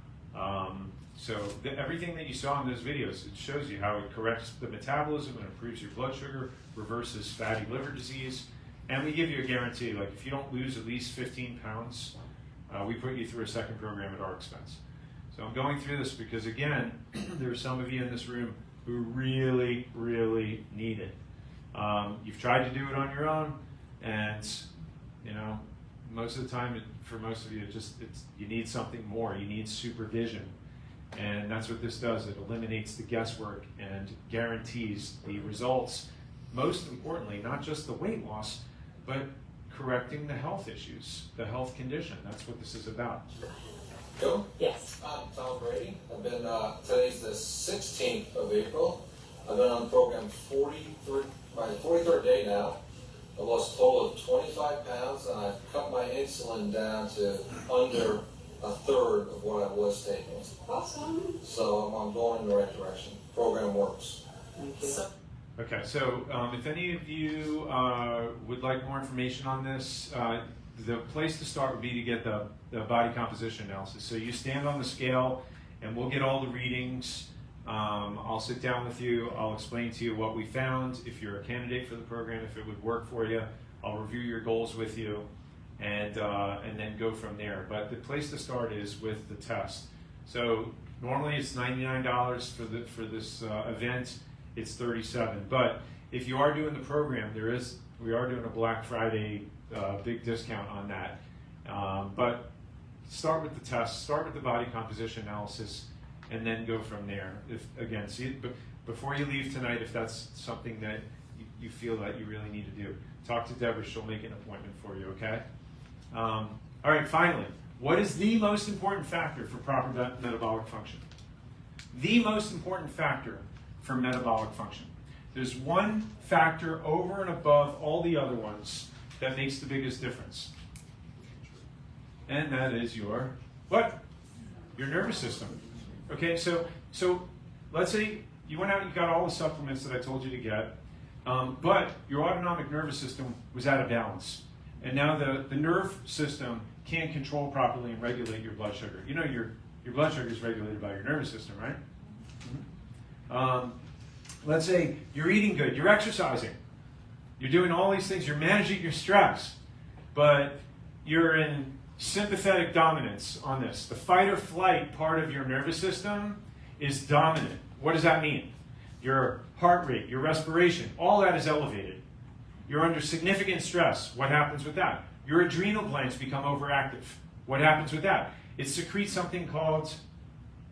Everything that you saw in those videos, it shows you how it corrects the metabolism and improves your blood sugar, reverses fatty liver disease, and we give you a guarantee, like if you don't lose at least 15 pounds, we put you through a second program at our expense. So I'm going through this because, again, there are some of you in this room who really, really need it. You've tried to do it on your own, and most of the time, for most of you, you need something more. You need supervision. And that's what this does. It eliminates the guesswork and guarantees the results. Most importantly, not just the weight loss, but correcting the health issues, the health condition. That's what this is about. Go. Yes. I'm Tom Brady. I've been, today's the 16th of April. I've been on the program my 43rd day now. I lost a total of 25 pounds, and I've cut my insulin down to under a third of what I was taking. Awesome. So I'm going in the right direction. Program works. Thank you. Okay, so if any of you would like more information on this, the place to start would be to get the body composition analysis. So you stand on the scale, and we'll get all the readings. I'll sit down with you. I'll explain to you what we found, if you're a candidate for the program, if it would work for you. I'll review your goals with you, and then go from there. But the place to start is with the test. So normally it's $99 for this event. It's $37. But if you are doing the program, we are doing a Black Friday big discount on that. But start with the test, start with the body composition analysis, and then go from there. But before you leave tonight, if that's something that you feel that you really need to do, talk to Deborah. She'll make an appointment for you, okay? All right, finally, what is the most important factor for proper metabolic function? The most important factor for metabolic function. There's one factor over and above all the other ones that makes the biggest difference. And that is your what? Your nervous system. Okay, so let's say you went out and you got all the supplements that I told you to get, but your autonomic nervous system was out of balance. And now the nerve system can't control properly and regulate your blood sugar. You know your blood sugar is regulated by your nervous system, right? Mm-hmm. Let's say you're eating good, you're exercising, you're doing all these things, you're managing your stress, but you're in sympathetic dominance on this. The fight or flight part of your nervous system is dominant. What does that mean? Your heart rate, your respiration, all that is elevated. You're under significant stress. What happens with that? Your adrenal glands become overactive. What happens with that? It secretes something called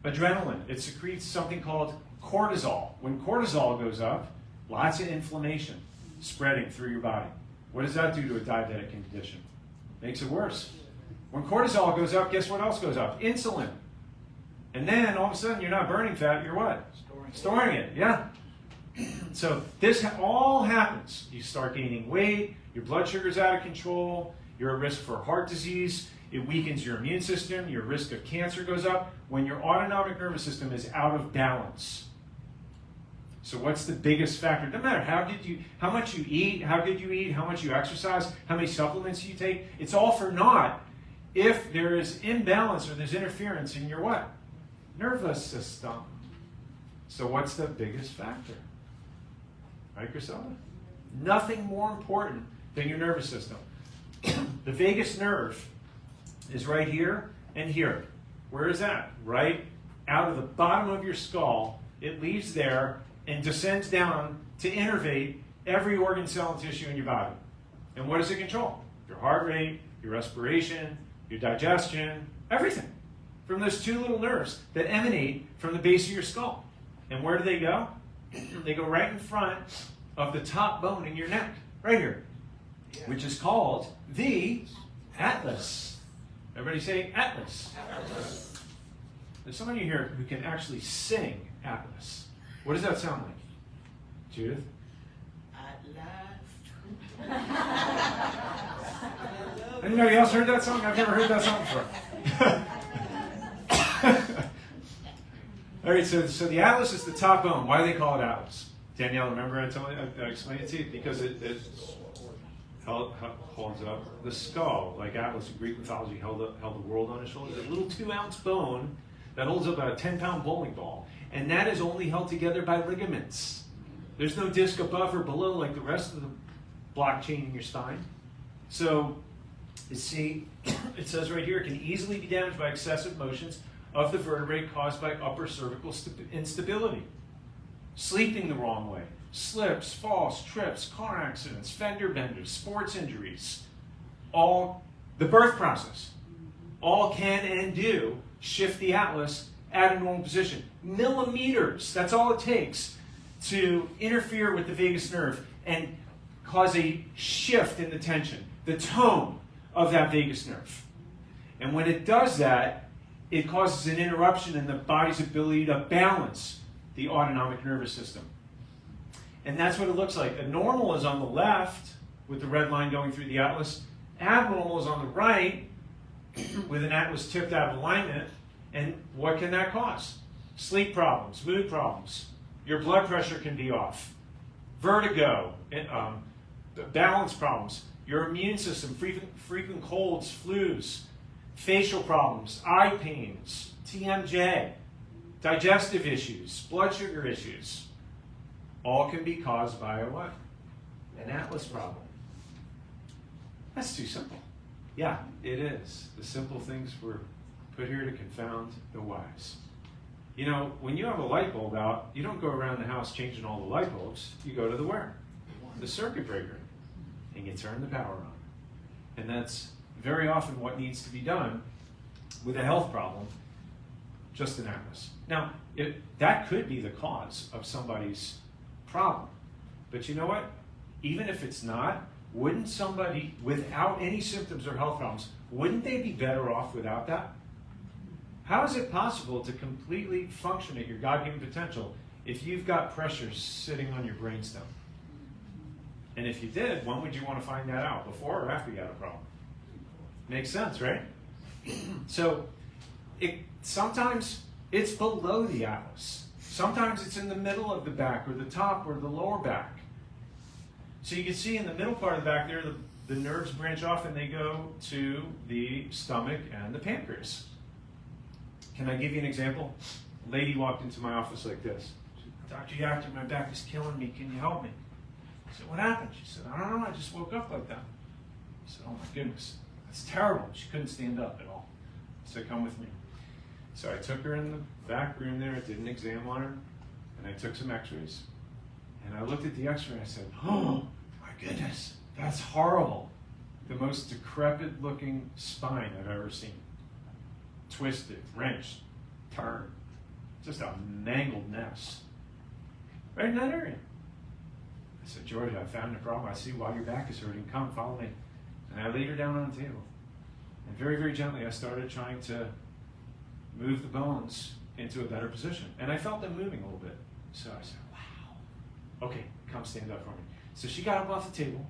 adrenaline. It secretes something called cortisol. When cortisol goes up, lots of inflammation spreading through your body. What does that do to a diabetic condition? Makes it worse. When cortisol goes up, guess what else goes up? Insulin. And then all of a sudden you're not burning fat, you're what? Storing it, yeah. So this all happens. You start gaining weight, your blood sugar's out of control, you're at risk for heart disease, it weakens your immune system, your risk of cancer goes up when your autonomic nervous system is out of balance. So what's the biggest factor? No matter how much you eat, how good you eat, how much you exercise, how many supplements you take, it's all for naught if there is imbalance or there's interference in your what? Nervous system. So what's the biggest factor? Right, Griselda? Nothing more important than your nervous system. The vagus nerve is right here and here. Where is that? Right out of the bottom of your skull. It leaves there and descends down to innervate every organ, cell, and tissue in your body. And what does it control? Your heart rate, your respiration, your digestion, everything. From those two little nerves that emanate from the base of your skull. And where do they go? They go right in front of the top bone in your neck, right here, which is called the atlas. Everybody say atlas. Atlas. There's someone here who can actually sing atlas. What does that sound like? Judith? At last. Anybody else heard that song? I've never heard that song before. All right, so the atlas is the top bone. Why do they call it atlas? Danielle, remember I explained it to you? Because it holds up the skull. Like Atlas in Greek mythology held the world on his shoulders. A little 2-ounce bone that holds up a 10-pound bowling ball. And that is only held together by ligaments. There's no disc above or below like the rest of the block chain in your spine. So, you see, it says right here, it can easily be damaged by excessive motions of the vertebrae caused by upper cervical instability. Sleeping the wrong way, slips, falls, trips, car accidents, fender benders, sports injuries, all the birth process, all can and do shift the atlas at a normal position. Millimeters, that's all it takes to interfere with the vagus nerve and cause a shift in the tension, the tone of that vagus nerve. And when it does that, it causes an interruption in the body's ability to balance the autonomic nervous system. And that's what it looks like. A normal is on the left with the red line going through the atlas. Abnormal is on the right with an atlas tipped out of alignment. And what can that cause? Sleep problems, mood problems. Your blood pressure can be off. Vertigo, balance problems. Your immune system, frequent colds, flus, facial problems, eye pains, TMJ, digestive issues, blood sugar issues. All can be caused by a what? An atlas problem. That's too simple. Yeah, it is. The simple things were put here to confound the wise. You know, when you have a light bulb out, you don't go around the house changing all the light bulbs. You go to the where? The circuit breaker. And you turn the power on. And that's very often what needs to be done with a health problem, just an atlas. Now, that could be the cause of somebody's problem. But you know what? Even if it's not, wouldn't somebody without any symptoms or health problems, wouldn't they be better off without that? How is it possible to completely function at your God-given potential if you've got pressures sitting on your brainstem? And if you did, when would you want to find that out? Before or after you had a problem? Makes sense, right? So, sometimes it's below the atlas. Sometimes it's in the middle of the back or the top or the lower back. So you can see in the middle part of the back there, the nerves branch off and they go to the stomach and the pancreas. Can I give you an example? A lady walked into my office like this. She said, Dr. Yachter, my back is killing me. Can you help me? I said, what happened? She said, I don't know. I just woke up like that. I said, oh my goodness. That's terrible. She couldn't stand up at all. I said, come with me. So I took her in the back room there. I did an exam on her. And I took some x-rays. And I looked at the x-ray and I said, oh my goodness. That's horrible. The most decrepit looking spine I've ever seen. Twisted, wrenched, turned. Just a mangled mess. Right in that area. I said, Georgia, I found a problem. I see why your back is hurting. Come, follow me. And I laid her down on the table. And very, very gently, I started trying to move the bones into a better position. And I felt them moving a little bit. So I said, wow. Okay, come stand up for me. So she got up off the table.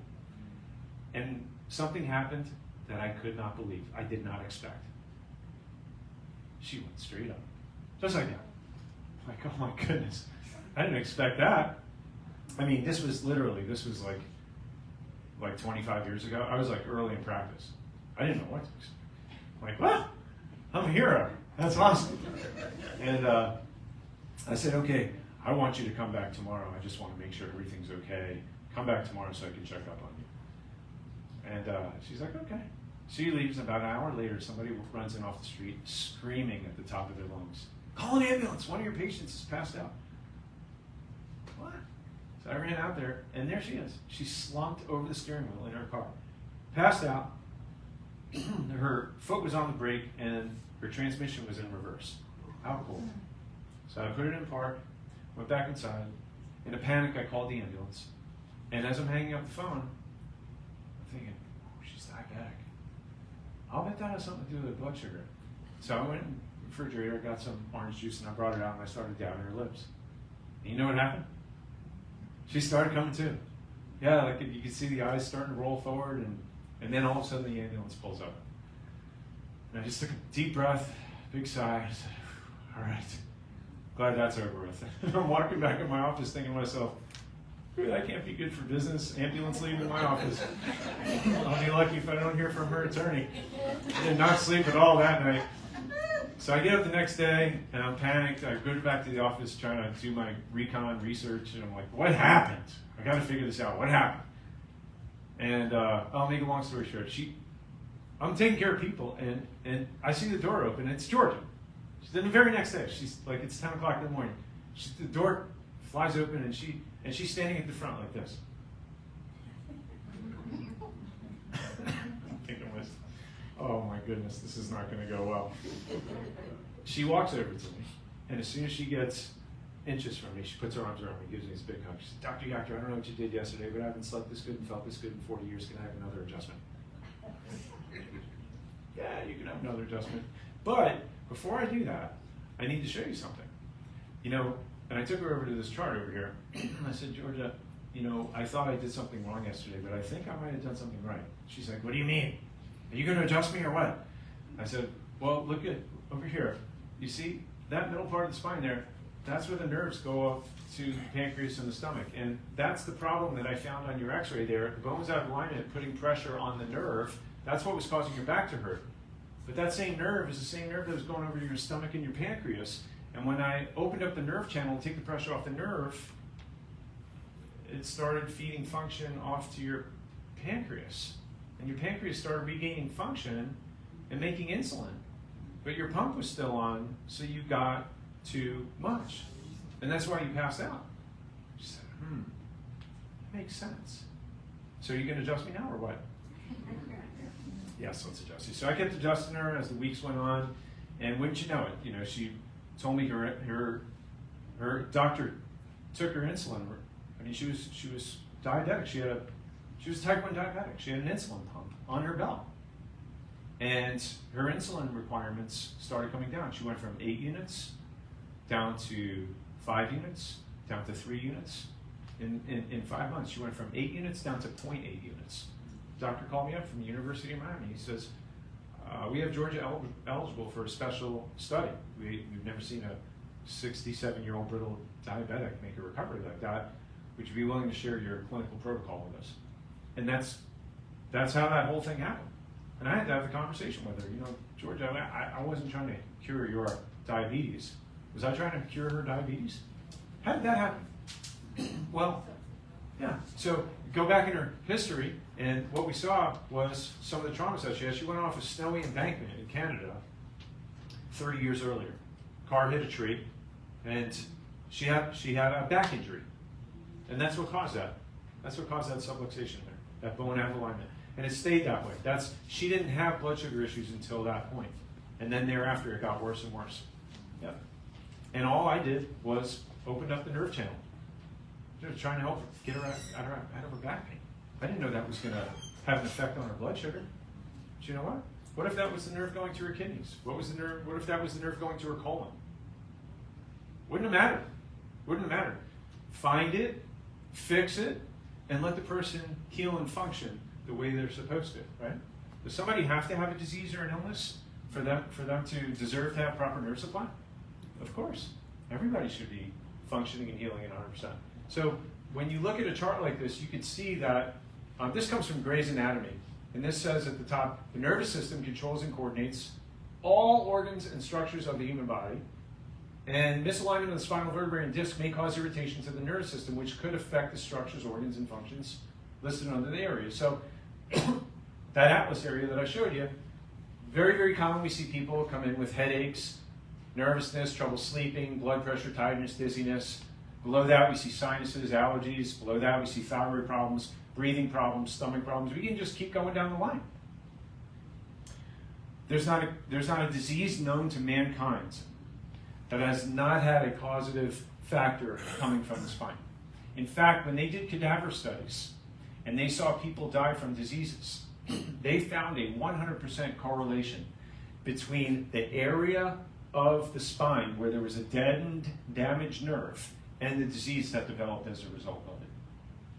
And something happened that I could not believe. I did not expect. She went straight up. Just like that. Like, oh my goodness. I didn't expect that. I mean, this was like 25 years ago. I was like early in practice. I didn't know what to expect. Like, well, I'm a hero. That's awesome. And I said, okay, I want you to come back tomorrow. I just want to make sure everything's okay. Come back tomorrow so I can check up on you. And she's like, okay. She leaves. About an hour later, somebody runs in off the street screaming at the top of their lungs, call an ambulance. One of your patients is passed out. What? So I ran out there, and there she is. She slumped over the steering wheel in her car. Passed out. her foot was on the brake and her transmission was in reverse. How cool. So I put it in park, went back inside. In a panic, I called the ambulance. And as I'm hanging up the phone, I'm thinking, oh, she's diabetic. I'll bet that has something to do with blood sugar. So I went in the refrigerator, got some orange juice, and I brought it out and I started dabbing her lips. And you know what happened? She started coming to. Yeah, like you could see the eyes starting to roll forward, and then all of a sudden the ambulance pulls up. And I just took a deep breath, big sigh. I said, all right, glad that's over with. I'm walking back in my office thinking to myself, that can't be good for business. Ambulance leaving my office. I'll be lucky if I don't hear from her attorney. I did not sleep at all that night. So I get up the next day and I'm panicked. I go back to the office trying to do my recon research, and I'm like, what happened? I got to figure this out. What happened? And I'll make a long story short. I'm taking care of people, and I see the door open. It's Georgia. Then the very next day, she's like, it's 10 o'clock in the morning. The door flies open, and she's standing at the front like this. I'm thinking, oh my goodness, this is not going to go well. She walks over to me, and as soon as she gets inches from me, she puts her arms around me, gives me this big hug. She says, Dr. Yachter, I don't know what you did yesterday, but I haven't slept this good and felt this good in 40 years. Can I have another adjustment? Yeah, you can have another adjustment. But before I do that, I need to show you something. You know, and I took her over to this chart over here, and I said, Georgia, you know, I thought I did something wrong yesterday, but I think I might have done something right. She's like, what do you mean? Are you going to adjust me or what? I said, well, look at over here. You see that middle part of the spine there? That's where the nerves go up to the pancreas and the stomach. And that's the problem that I found on your x-ray there. The bone was out of alignment, putting pressure on the nerve. That's what was causing your back to hurt. But that same nerve is the same nerve that was going over to your stomach and your pancreas. And when I opened up the nerve channel to take the pressure off the nerve, it started feeding function off to your pancreas. And your pancreas started regaining function and making insulin. But your pump was still on, so you got too much. And that's why you passed out. She said, that makes sense. So are you going to adjust me now or what? Yes, let's adjust you. So I kept adjusting her as the weeks went on, and wouldn't you know it, you know, she told me her doctor took her insulin. I mean, she was diabetic. She was type 1 diabetic. She had an insulin pump on her belt. And her insulin requirements started coming down. She went from 8 units down to 5 units, down to 3 units. In 5 months, she went from 8 units down to 0.8 units. The doctor called me up from the University of Miami. He says, we have Georgia eligible for a special study. We've never seen a 67-year-old brittle diabetic make a recovery like that. Would you be willing to share your clinical protocol with us? And that's how that whole thing happened. And I had to have the conversation with her. You know, Georgia, I wasn't trying to cure your diabetes. Was I trying to cure her diabetes? How did that happen? Well, yeah. So go back in her history, and what we saw was some of the traumas that she had. She went off a snowy embankment in Canada 30 years earlier. Car hit a tree, and she had a back injury. And that's what caused that. That's what caused that subluxation there, that bone out of alignment. And it stayed that way. She didn't have blood sugar issues until that point. And then thereafter, it got worse and worse. Yep. And all I did was opened up the nerve channel. Just trying to help her get her out of her back pain. I didn't know that was going to have an effect on her blood sugar. But you know what? What if that was the nerve going to her kidneys? What if that was the nerve going to her colon? Wouldn't have mattered. Wouldn't have mattered. Find it, fix it, and let the person heal and function the way they're supposed to, right? Does somebody have to have a disease or an illness for them to deserve to have proper nerve supply? Of course. Everybody should be functioning and healing at 100%. So when you look at a chart like this, you can see that this comes from Gray's Anatomy. And this says at the top, the nervous system controls and coordinates all organs and structures of the human body. And misalignment of the spinal vertebrae and disc may cause irritation to the nervous system, which could affect the structures, organs, and functions listed under the area. So that atlas area that I showed you, very, very common. We see people come in with headaches, nervousness, trouble sleeping, blood pressure, tiredness, dizziness. Below that, we see sinuses, allergies. Below that, we see thyroid problems, breathing problems, stomach problems. We can just keep going down the line. There's not a disease known to mankind that has not had a causative factor coming from the spine. In fact, when they did cadaver studies and they saw people die from diseases, they found a 100% correlation between the area of the spine where there was a deadened, damaged nerve and the disease that developed as a result of it.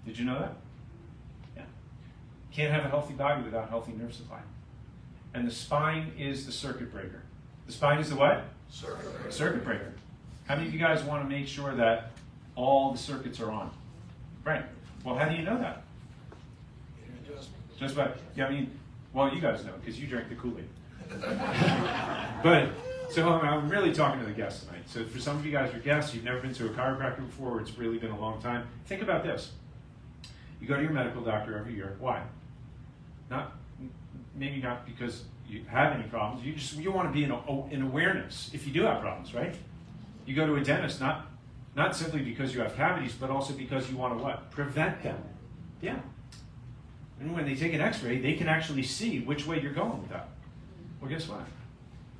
Did you know that? Yeah. Can't have a healthy body without a healthy nerve supply. And the spine is the circuit breaker. The spine is the what? Circuit breaker. Circuit breaker. How many of you guys want to make sure that all the circuits are on? Right. Well, how do you know that? Just by, yeah, I mean, well, you guys know because you drank the Kool-Aid. But, so I'm really talking to the guests tonight. So for some of you guys are guests, you've never been to a chiropractor before, or it's really been a long time, think about this. You go to your medical doctor every year. Why? Maybe not because you have any problems. You want to be in awareness if you do have problems, right? You go to a dentist not simply because you have cavities, but also because you want to what? Prevent them. Yeah. And when they take an x-ray, they can actually see which way you're going with that. Well, guess what?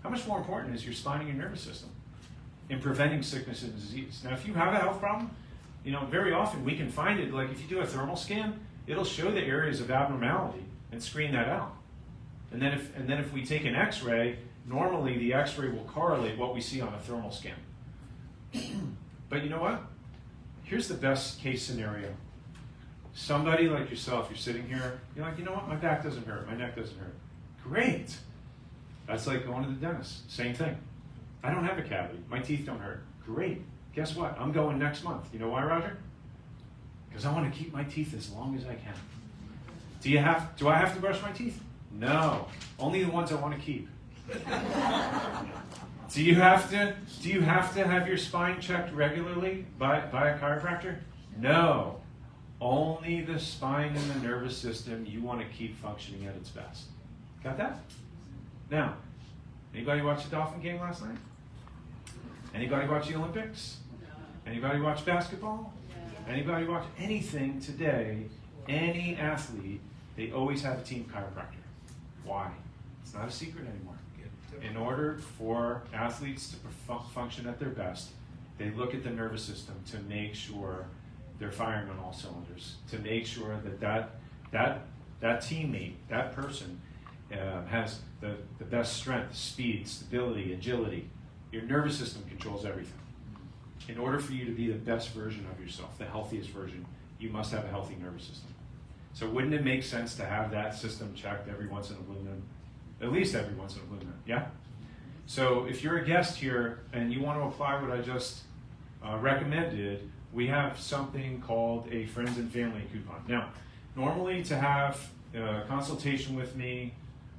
How much more important is your spine and your nervous system in preventing sickness and disease? Now, if you have a health problem, very often we can find it, like if you do a thermal scan, it'll show the areas of abnormality and screen that out. And then if we take an x-ray, normally the x-ray will correlate what we see on a thermal scan. But you know what? Here's the best case scenario. Somebody like yourself, you're sitting here, you're like, you know what, my back doesn't hurt, my neck doesn't hurt. Great. That's like going to the dentist, same thing. I don't have a cavity, my teeth don't hurt. Great. Guess what? I'm going next month. You know why, Roger? Because I want to keep my teeth as long as I can. Do I have to brush my teeth? No. Only the ones I want to keep. Do you have to have your spine checked regularly by a chiropractor? No. Only the spine and the nervous system you want to keep functioning at its best. Got that? Now, anybody watch the Dolphin game last night? Anybody watch the Olympics? No. Anybody watch basketball? Yeah. Anybody watch anything today? Any athlete, they always have a team chiropractor. Why? It's not a secret anymore. In order for athletes to function at their best, they look at the nervous system to make sure they're firing on all cylinders, to make sure that teammate, that person, has the best strength, speed, stability, agility. Your nervous system controls everything. In order for you to be the best version of yourself, the healthiest version, you must have a healthy nervous system. So wouldn't it make sense to have that system checked every once in a blue moon? At least every once in a blue moon, yeah? So if you're a guest here and you want to apply what I just recommended, we have something called a friends and family coupon. Now, normally to have a consultation with me,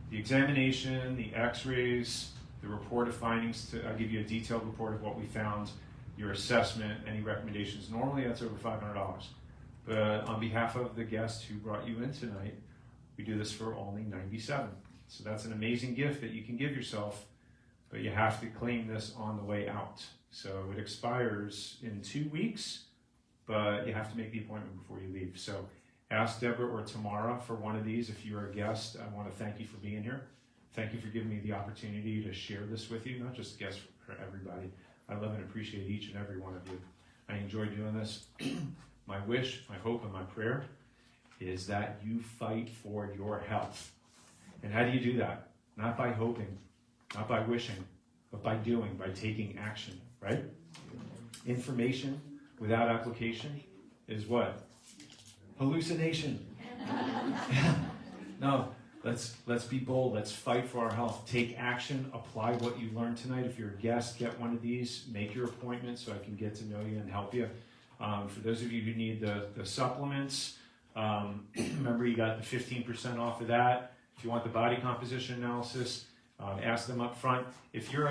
the examination, the x-rays, the report of findings, I'll give you a detailed report of what we found, your assessment, any recommendations. Normally that's over $500. But on behalf of the guest who brought you in tonight, we do this for only $97. So that's an amazing gift that you can give yourself, but you have to claim this on the way out. So it expires in 2 weeks, but you have to make the appointment before you leave. So ask Deborah or Tamara for one of these. If you're a guest, I want to thank you for being here. Thank you for giving me the opportunity to share this with you, not just guests, for everybody. I love and appreciate each and every one of you. I enjoy doing this. My wish, my hope, and my prayer is that you fight for your health. And how do you do that? Not by hoping, not by wishing, but by doing, by taking action, right? Information without application is what? Hallucination. No, let's be bold. Let's fight for our health. Take action. Apply what you learned tonight. If you're a guest, get one of these. Make your appointment so I can get to know you and help you. For those of you who need the supplements, remember you got the 15% off of that. If you want the body composition analysis, ask them up front. If you're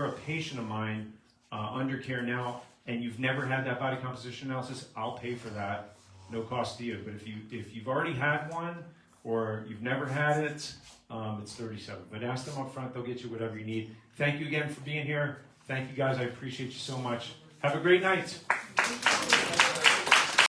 a patient of mine under care now and you've never had that body composition analysis, I'll pay for that, no cost to you. But if you've already had one or you've never had it, it's $37. But ask them up front; they'll get you whatever you need. Thank you again for being here. Thank you guys. I appreciate you so much. Have a great night.